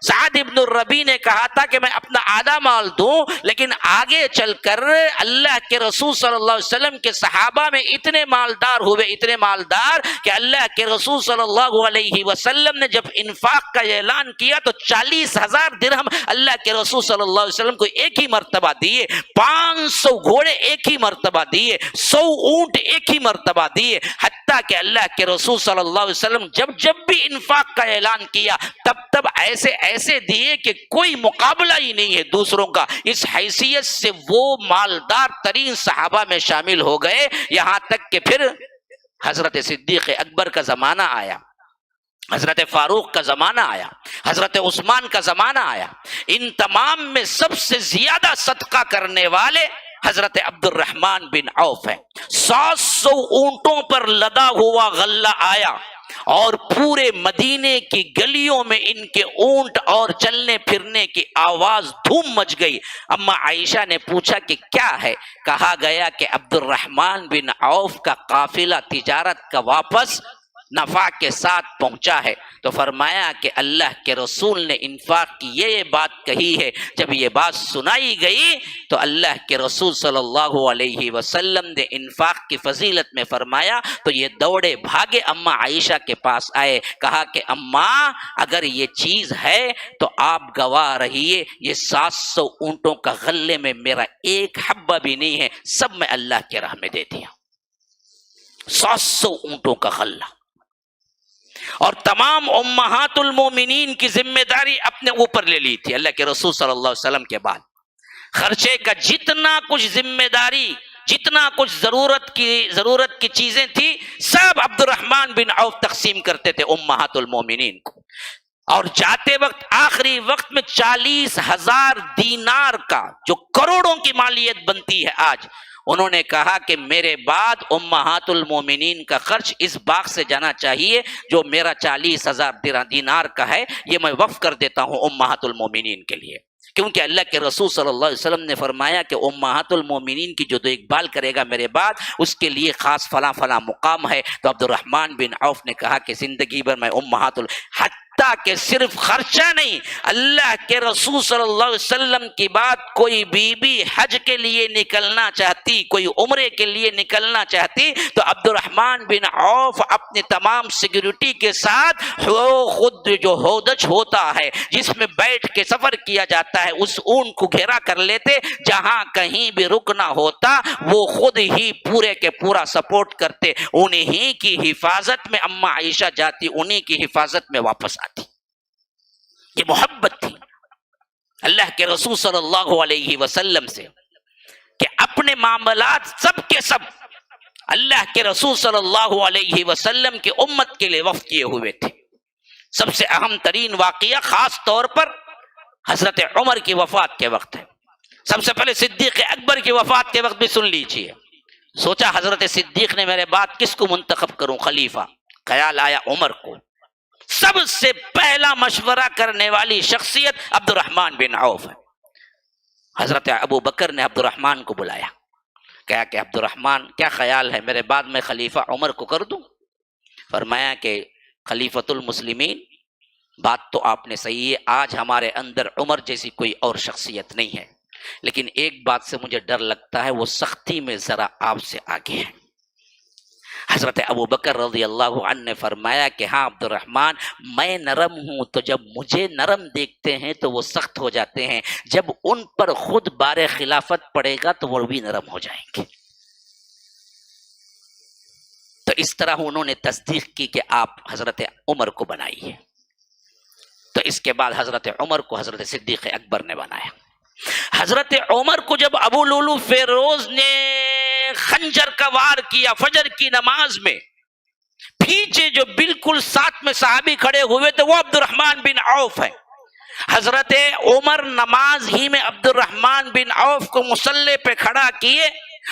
سعد ابن الربی نے کہا تھا کہ میں اپنا آدھا مال دوں، لیکن آگے چل کر اللہ کے رسول صلی اللہ علیہ وسلم کے صحابہ میں اتنے مالدار ہوئے، اتنے مالدار کہ اللہ کے رسول صلی اللہ علیہ وسلم نے جب انفاق کا اعلان کیا تو 40,000 درہم اللہ کے رسول صلی اللہ علیہ وسلم کو ایک ہی مرتبہ دیے، 500 گھوڑے ایک ہی مرتبہ دیے، 100 اونٹ ایک ہی مرتبہ دیے، حتیٰ کہ اللہ کے رسول صلی اللہ علیہ وسلم جب بھی انفاق کا اعلان کیا تب ایسے دیے کہ کوئی مقابلہ ہی نہیں ہے دوسروں کا۔ اس حیثیت سے وہ مالدار ترین صحابہ میں شامل ہو گئے، یہاں تک کہ پھر حضرت صدیق اکبر کا زمانہ آیا، حضرت فاروق کا زمانہ آیا، حضرت عثمان کا زمانہ آیا۔ ان تمام میں سب سے زیادہ صدقہ کرنے والے حضرت عبد الرحمن بن عوف ہیں۔ 700 اونٹوں پر لدا ہوا غلہ آیا، اور پورے مدینے کی گلیوں میں ان کے اونٹ اور چلنے پھرنے کی آواز دھوم مچ گئی۔ اما عائشہ نے پوچھا کہ کیا ہے؟ کہا گیا کہ عبد الرحمن بن عوف کا قافلہ تجارت کا واپس نفع کے ساتھ پہنچا ہے۔ تو فرمایا کہ اللہ کے رسول نے انفاق کی یہ بات کہی ہے۔ جب یہ بات سنائی گئی تو اللہ کے رسول صلی اللہ علیہ وسلم نے انفاق کی فضیلت میں فرمایا تو یہ دوڑے بھاگے اما عائشہ کے پاس آئے، کہا کہ اماں اگر یہ چیز ہے تو آپ گواہ رہیے، یہ 700 اونٹوں کا غلے میں میرا ایک حبہ بھی نہیں ہے، سب میں اللہ کے راہ میں دے دیا۔ 700 اونٹوں کا غلہ، اور تمام امہات المومنین کی ذمہ داری اپنے اوپر لے لی تھی اللہ کے رسول صلی اللہ علیہ وسلم کے بعد۔ خرچے کا جتنا کچھ ذمہ داری، جتنا کچھ ضرورت کی چیزیں تھی، سب عبد الرحمن بن عوف تقسیم کرتے تھے امہات المومنین کو۔ اور جاتے وقت آخری وقت میں 40,000 دینار کا جو کروڑوں کی مالیت بنتی ہے آج، انہوں نے کہا کہ میرے بعد امہات المومنین کا خرچ اس باغ سے جانا چاہیے جو میرا 40,000 دینار کا ہے، یہ میں وقف کر دیتا ہوں امہات المومنین کے لیے، کیونکہ اللہ کے رسول صلی اللہ علیہ وسلم نے فرمایا کہ امہات المومنین کی جو دیکھ بھال کرے گا میرے بعد اس کے لیے خاص فلاں فلاں مقام ہے۔ تو عبد الرحمن بن عوف نے کہا کہ زندگی بھر میں امہات حتیٰ کہ صرف خرچہ نہیں، اللہ کے رسول صلی اللہ علیہ وسلم کی بات کوئی بی بی حج کے لیے نکلنا چاہتی، کوئی عمرے کے لیے نکلنا چاہتی تو عبد الرحمن بن عوف اپنے تمام سیکیورٹی کے ساتھ خود جو ہودج ہوتا ہے جس میں بیٹھ کے سفر کیا جاتا ہے اس اونٹ کو گھیرا کر لیتے، جہاں کہیں بھی رکنا ہوتا وہ خود ہی پورے کے پورا سپورٹ کرتے، انہی کی حفاظت میں اما عائشہ جاتی، انہی کی حفاظت میں واپس آتی۔ یہ محبت تھی اللہ کے رسول صلی اللہ علیہ وسلم سے کہ اپنے معاملات سب کے سب اللہ کے رسول صلی اللہ علیہ وسلم کی امت کے لیے وقف کیے ہوئے تھے۔ سب سے اہم ترین واقعہ خاص طور پر حضرت عمر کی وفات کے وقت ہے۔ سب سے پہلے صدیق اکبر کی وفات کے وقت بھی سن لیجئے۔ سوچا حضرت صدیق نے میرے بعد کس کو منتخب کروں خلیفہ، خیال آیا عمر کو۔ سب سے پہلا مشورہ کرنے والی شخصیت عبد الرحمن بن عوف ہے۔ حضرت ابو بکر نے عبد الرحمن کو بلایا، کہا کہ عبد الرحمن کیا خیال ہے میرے بعد میں خلیفہ عمر کو کر دوں؟ فرمایا کہ خلیفۃ المسلمین بات تو آپ نے صحیح ہے، آج ہمارے اندر عمر جیسی کوئی اور شخصیت نہیں ہے، لیکن ایک بات سے مجھے ڈر لگتا ہے، وہ سختی میں ذرا آپ سے آگے ہے۔ حضرت ابو بکر رضی اللہ عنہ نے فرمایا کہ ہاں عبد الرحمن میں نرم ہوں، تو جب مجھے نرم دیکھتے ہیں تو وہ سخت ہو جاتے ہیں، جب ان پر خود بار خلافت پڑے گا تو وہ بھی نرم ہو جائیں گے۔ تو اس طرح انہوں نے تصدیق کی کہ آپ حضرت عمر کو بنائیے۔ تو اس کے بعد حضرت عمر کو حضرت صدیق اکبر نے بنایا۔ حضرت عمر کو جب ابو لولو فیروز نے خنجر کا وار کیا فجر کی نماز میں، پیچھے جو بالکل ساتھ میں صحابی کھڑے ہوئے تھے وہ عبد الرحمن بن عوف ہے۔ حضرت عمر نماز ہی میں عبد الرحمن بن عوف کو مصلی پہ کھڑا کیے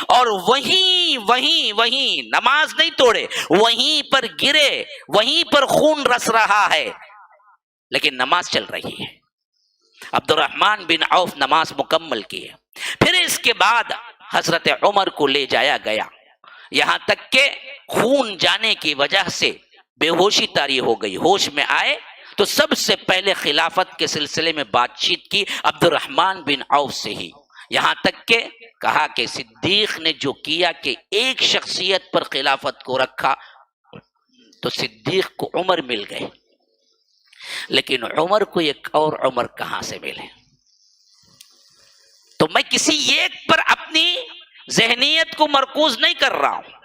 اور وہیں نماز نہیں توڑے، وہیں پر گرے، وہیں پر خون رس رہا ہے لیکن نماز چل رہی ہے۔ عبد الرحمن بن عوف نماز مکمل کیے، پھر اس کے بعد حضرت عمر کو لے جایا گیا، یہاں تک کہ خون جانے کی وجہ سے بے ہوشی طاری ہو گئی۔ ہوش میں آئے تو سب سے پہلے خلافت کے سلسلے میں بات چیت کی عبد الرحمن بن عوف سے ہی، یہاں تک کہ کہا کہ صدیق نے جو کیا کہ ایک شخصیت پر خلافت کو رکھا تو صدیق کو عمر مل گئے، لیکن عمر کو ایک اور عمر کہاں سے ملے؟ تو میں کسی ایک پر اپنی ذہنیت کو مرکوز نہیں کر رہا ہوں۔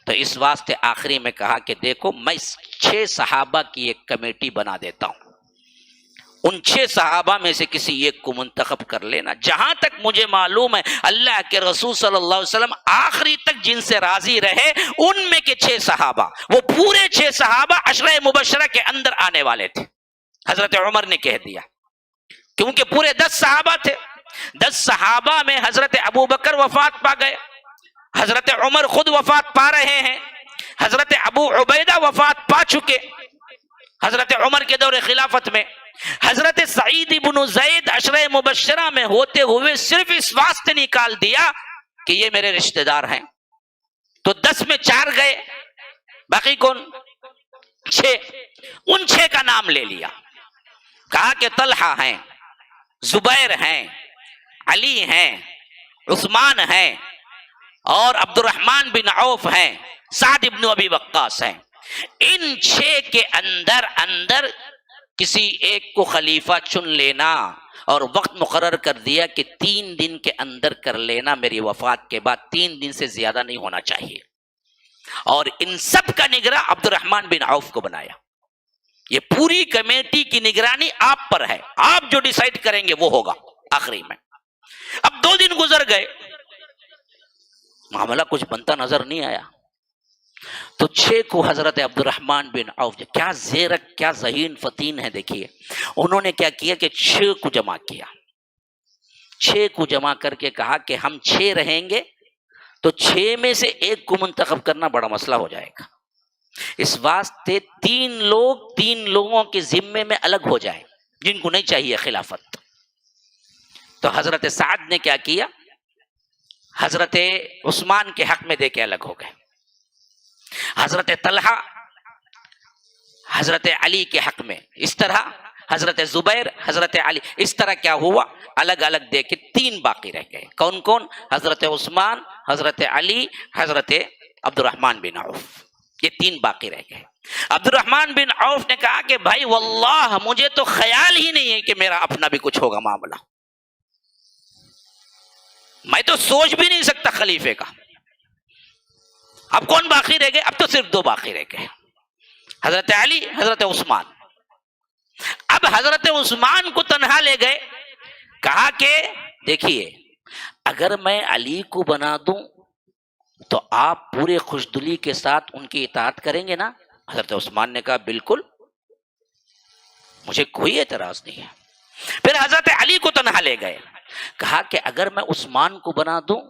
تو اس واسطے آخری میں کہا کہ دیکھو میں 6 صحابہ کی ایک کمیٹی بنا دیتا ہوں، ان 6 صحابہ میں سے کسی ایک کو منتخب کر لینا۔ جہاں تک مجھے معلوم ہے اللہ کے رسول صلی اللہ علیہ وسلم آخری تک جن سے راضی رہے ان میں کے 6 صحابہ، وہ پورے 6 صحابہ عشرہ مبشرہ کے اندر آنے والے تھے۔ حضرت عمر نے کہہ دیا، کیونکہ پورے 10 صحابہ تھے، 10 صحابہ میں حضرت ابو بکر وفات پا گئے، حضرت عمر خود وفات پا رہے ہیں، حضرت ابو عبیدہ وفات پا چکے حضرت عمر کے دور خلافت میں. حضرت سعید بن زید عشرہ مبشرہ میں ہوتے ہوئے صرف اس واسطے نکال دیا کہ یہ میرے رشتہ دار ہیں. تو 10 میں 4 گئے, باقی کون؟ 6. ان 6 کا نام لے لیا, کہا کہ طلحہ ہیں, زبیر ہیں, علی ہیں, عثمان ہیں, اور عبد الرحمن بن عوف ہیں, سعد بن ابی وقاص ہیں. ان 6 کے اندر کسی ایک کو خلیفہ چن لینا اور وقت مقرر کر دیا کہ 3 دن کے اندر کر لینا, میری وفات کے بعد 3 دن سے زیادہ نہیں ہونا چاہیے. اور ان سب کا نگراں عبد الرحمن بن عوف کو بنایا. یہ پوری کمیٹی کی نگرانی آپ پر ہے, آپ جو ڈیسائیڈ کریں گے وہ ہوگا آخری میں. اب 2 دن گزر گئے, معاملہ کچھ بنتا نظر نہیں آیا. تو 6 کو حضرت عبد الرحمن بن عوف, کیا زیرک, کیا ذہین فتین ہے دیکھیے, انہوں نے کیا کیا کہ 6 کو جمع کیا. 6 کو جمع کر کے کہا کہ ہم 6 رہیں گے, تو 6 میں سے 1 کو منتخب کرنا بڑا مسئلہ ہو جائے گا. اس واسطے 3 لوگوں کے ذمے میں الگ ہو جائیں جن کو نہیں چاہیے خلافت. تو حضرت سعد نے کیا کیا, حضرت عثمان کے حق میں دے کے الگ ہو گئے. حضرت طلحہ حضرت علی کے حق میں, اس طرح حضرت زبیر, حضرت علی, اس طرح کیا ہوا, الگ الگ دے کے 3 باقی رہ گئے. کون کون؟ حضرت عثمان, حضرت علی, حضرت عبد الرحمن بن عوف. یہ 3 باقی رہ گئے. عبد الرحمن بن عوف نے کہا کہ بھائی واللہ مجھے تو خیال ہی نہیں ہے کہ میرا اپنا بھی کچھ ہوگا معاملہ, میں تو سوچ بھی نہیں سکتا خلیفے کا. اب کون باقی رہ گئے؟ اب تو صرف 2 باقی رہ گئے, حضرت علی, حضرت عثمان. اب حضرت عثمان کو تنہا لے گئے, کہا کہ دیکھیے اگر میں علی کو بنا دوں تو آپ پورے خوشدلی کے ساتھ ان کی اطاعت کریں گے نا؟ حضرت عثمان نے کہا بالکل, مجھے کوئی اعتراض نہیں ہے. پھر حضرت علی کو تنہا لے گئے, کہا کہ اگر میں عثمان کو بنا دوں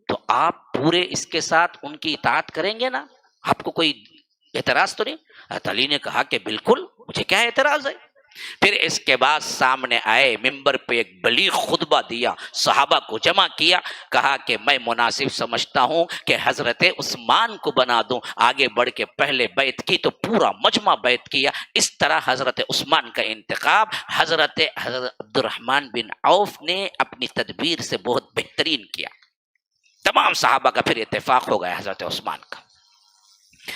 تو آپ پورے اس کے ساتھ ان کی اطاعت کریں گے نا؟ آپ کو کوئی اعتراض تو نہیں؟ حضرت علی نے کہا کہ بالکل, مجھے کیا اعتراض ہے. پھر اس کے بعد سامنے آئے, ممبر پہ ایک بلیغ خطبہ دیا, صحابہ کو جمع کیا, کہا کہ میں مناسب سمجھتا ہوں کہ حضرت عثمان کو بنا دوں. آگے بڑھ کے پہلے بیعت کی تو پورا مجمع بیعت کیا. اس طرح حضرت عثمان کا انتخاب حضرت عبد الرحمن بن عوف نے اپنی تدبیر سے بہت بہترین کیا. تمام صحابہ کا پھر اتفاق ہو گیا حضرت عثمان کا.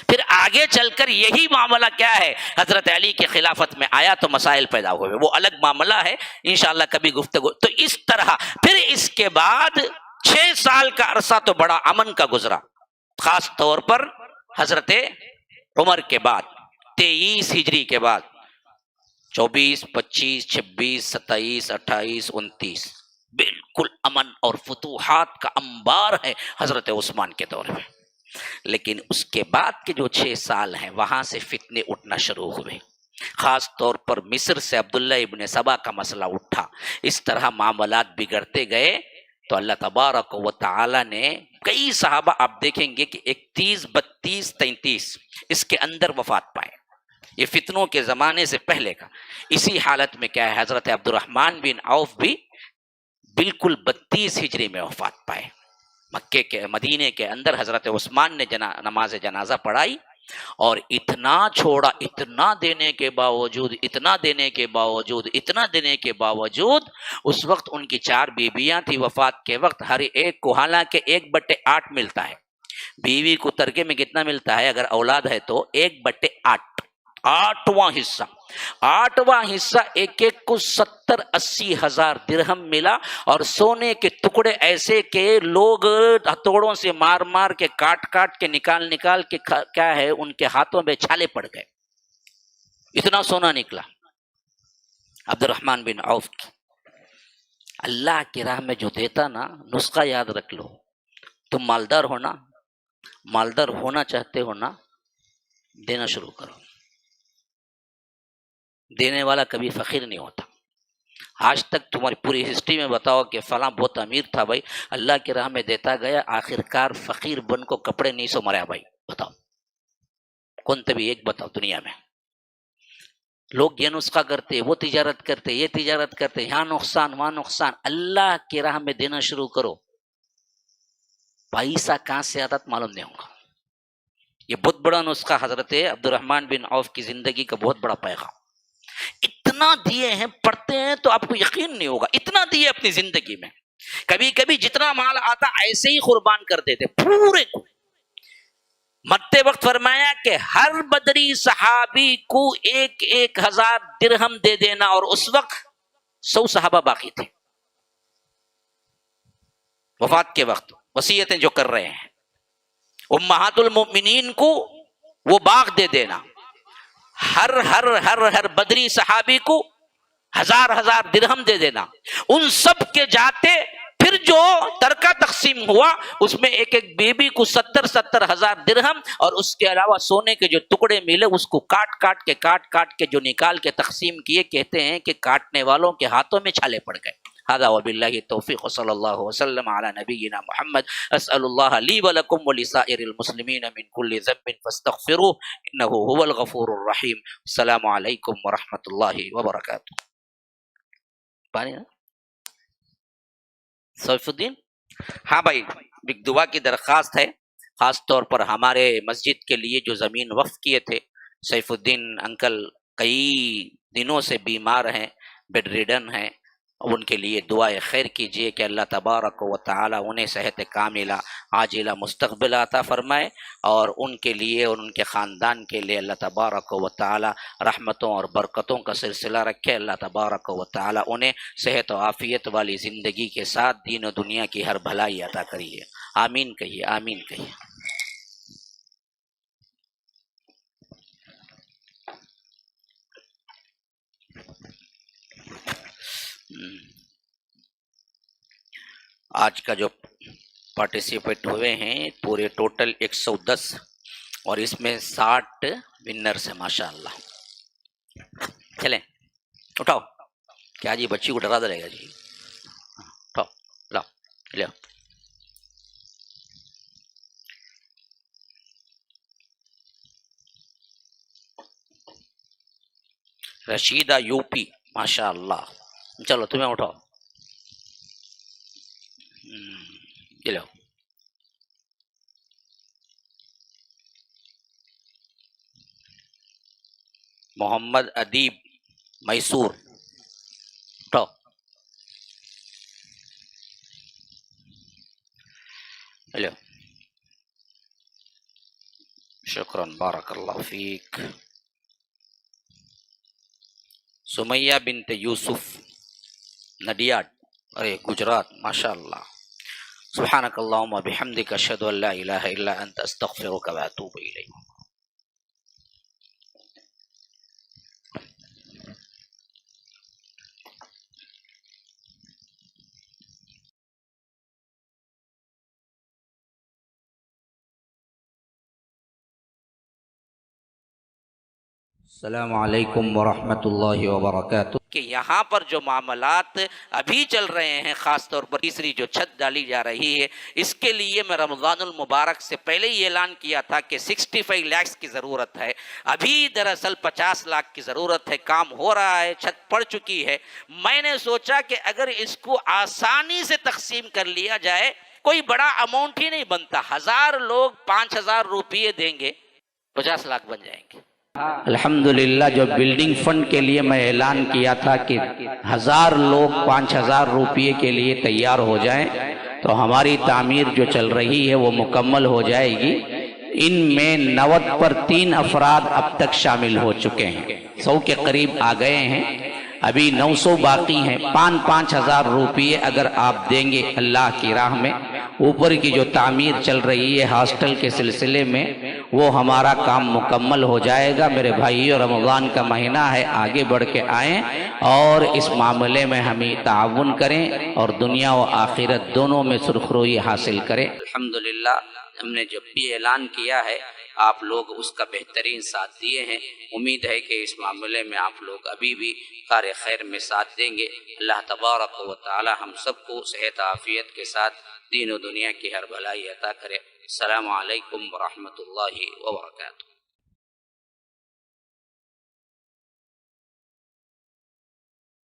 پھر آگے چل کر یہی معاملہ کیا ہے, حضرت علی کی خلافت میں آیا تو مسائل پیدا ہوئے, وہ الگ معاملہ ہے, انشاءاللہ کبھی گفتگو. تو اس طرح پھر اس کے بعد 6 سال کا عرصہ تو بڑا امن کا گزرا, خاص طور پر حضرت عمر کے بعد, 23 ہجری کے بعد, 24, 25, 26, 27, 28, 29 بالکل امن اور فتوحات کا انبار ہے حضرت عثمان کے دور میں. لیکن اس کے بعد کے جو 6 سال ہیں وہاں سے فتنے اٹھنا شروع ہوئے, خاص طور پر مصر سے عبداللہ ابن سبا کا مسئلہ اٹھا. اس طرح معاملات بگڑتے گئے تو اللہ تبارک و تعالی نے کئی صحابہ, آپ دیکھیں گے کہ 31, 32, 33 اس کے اندر وفات پائے. یہ فتنوں کے زمانے سے پہلے کا. اسی حالت میں کیا ہے, حضرت عبد الرحمن بن عوف بھی بالکل 32 ہجری میں وفات پائے. مکے کے مدینے کے اندر حضرت عثمان نے نماز جنازہ پڑھائی, اور اتنا چھوڑا, اتنا دینے کے باوجود اس وقت ان کی 4 بیویاں تھی. وفات کے وقت ہر ایک کو حالانکہ 1/8 ملتا ہے, بیوی کو ترکے میں کتنا ملتا ہے اگر اولاد ہے تو 1/8, 8واں حصہ ایک کو 70-80 ہزار درہم ملا. اور سونے کے ٹکڑے ایسے کہ لوگ ہتھوڑوں سے مار کے کاٹ کے نکال کے کیا ہے ان کے ہاتھوں میں چھالے پڑ گئے, اتنا سونا نکلا. عبد الرحمن بن عوف کی اللہ کی راہ میں جو دیتا نا, نسخہ یاد رکھ لو, تم مالدار ہونا چاہتے ہو نا, دینا شروع کرو. دینے والا کبھی فقیر نہیں ہوتا. آج تک تمہاری پوری ہسٹری میں بتاؤ کہ فلاں بہت امیر تھا بھائی, اللہ کی راہ میں دیتا گیا, آخر کار فقیر بن کو کپڑے نہیں سو مریا بھائی, بتاؤ. کون تبھی ایک بتاؤ دنیا میں لوگ یہ نسخہ کرتے وہ تجارت کرتے یہ تجارت کرتے یہاں نقصان وہاں نقصان. اللہ کی راہ میں دینا شروع کرو, پیسہ کہاں سے آتا معلوم نہیں ہوگا. یہ بہت بڑا نسخہ حضرت عبد الرحمن بن عوف کی زندگی کا بہت بڑا پیغام. اتنا دیے ہیں, پڑھتے ہیں تو آپ کو یقین نہیں ہوگا, اتنا دیے اپنی زندگی میں. کبھی کبھی جتنا مال آتا ایسے ہی قربان کر دیتے پورے کو. مرتے وقت فرمایا کہ ہر بدری صحابی کو 1,000 درہم دے دینا, اور اس وقت 100 صحابہ باقی تھے وفات کے وقت, وصیتیں جو کر رہے ہیں. امہات المؤمنین کو وہ باغ دے دینا, ہر ہر ہر ہر بدری صحابی کو 1,000 درہم دے دینا. ان سب کے جاتے پھر جو ترکہ تقسیم ہوا اس میں ایک ایک بیوی کو 70 ہزار درہم, اور اس کے علاوہ سونے کے جو ٹکڑے ملے اس کو کاٹ کے جو نکال کے تقسیم کیے. کہتے ہیں کہ کاٹنے والوں کے ہاتھوں میں چھالے پڑ گئے. هذا وباللہ التوفیق وصلی اللہ وسلم علی نبینا محمد. اسأل اللہ لی ولکم ولسائر المسلمین من کل ذنب فاستغفروه انہ هو الغفور الرحیم. السلام علیکم ورحمۃ اللہ وبرکاتہ. پانی سیف الدین, ہاں بھائی ایک دعا کی درخواست ہے, خاص طور پر ہمارے مسجد کے لیے جو زمین وقف کیے تھے. سیف الدین انکل کئی دنوں سے بیمار ہیں, بیڈ ریڈن ہیں, ان کے لیے دعائے خیر کیجئے کہ اللہ تبارک و تعالی انہیں صحت کاملہ عاجلہ مستقبل عطا فرمائے, اور ان کے لیے اور ان کے خاندان کے لیے اللہ تبارک و تعالی رحمتوں اور برکتوں کا سلسلہ رکھے. اللہ تبارک و تعالی انہیں صحت و عافیت والی زندگی کے ساتھ دین و دنیا کی ہر بھلائی عطا کریے. آمین کہیے, آمین کہیے. آج کا جو پارٹیسپیٹ ہوئے ہیں پورے ٹوٹل 110, اور اس میں 60 ونرز ہیں ماشاء اللہ. چلیں اٹھاؤ, کیا جی بچی کو ڈرا دے گا جی, اٹھاؤ لاؤ لے. رشیدہ یو پی ماشاء اللہ. چلو تمہیں اٹھاؤ, یہ لو. محمد ادیب میسور, اٹھاؤ. لو, شکراً بارک اللہ فیک. سمیہ بنت یوسف نڈیاڈ, ارے گجرات ماشاء اللہ. سبحانک اللہم و بحمدک اشہد ان لا الہ الا انت استغفرک و اتوب الیک. السلام علیکم ورحمۃ اللہ وبرکاتہ. کہ یہاں پر جو معاملات ابھی چل رہے ہیں, خاص طور پر تیسری جو چھت ڈالی جا رہی ہے, اس کے لیے میں رمضان المبارک سے پہلے ہی اعلان کیا تھا کہ 65 لاکھ کی ضرورت ہے. ابھی دراصل 50 لاکھ کی ضرورت ہے. کام ہو رہا ہے, چھت پڑ چکی ہے. میں نے سوچا کہ اگر اس کو آسانی سے تقسیم کر لیا جائے, کوئی بڑا اماؤنٹ ہی نہیں بنتا, 1000 لوگ 5000 روپیے دیں گے, 50 لاکھ بن جائیں گے. الحمدللہ جو بلڈنگ فنڈ کے لیے میں اعلان کیا تھا کہ 1000 لوگ 5000 روپیے کے لیے تیار ہو جائیں, تو ہماری تعمیر جو چل رہی ہے وہ مکمل ہو جائے گی. ان میں 90 پر 3 افراد اب تک شامل ہو چکے ہیں, 100 کے قریب آ گئے ہیں, ابھی 900 باقی ہیں. 5,000 روپیے اگر آپ دیں گے اللہ کی راہ میں, اوپر کی جو تعمیر چل رہی ہے ہاسٹل کے سلسلے میں, وہ ہمارا کام مکمل ہو جائے گا. میرے بھائیو, رمضان کا مہینہ ہے, آگے بڑھ کے آئیں اور اس معاملے میں ہمیں تعاون کریں اور دنیا و آخرت دونوں میں سرخروئی حاصل کریں. الحمدللہ ہم نے جب بھی اعلان کیا ہے آپ لوگ اس کا بہترین ساتھ دیے ہیں. امید ہے کہ اس معاملے میں آپ لوگ ابھی بھی کار خیر میں ساتھ دیں گے. اللہ تبارک و تعالی ہم سب کو صحت عافیت کے ساتھ دین و دنیا کی ہر بھلائی عطا کرے. السلام علیکم ورحمۃ اللہ وبرکاتہ.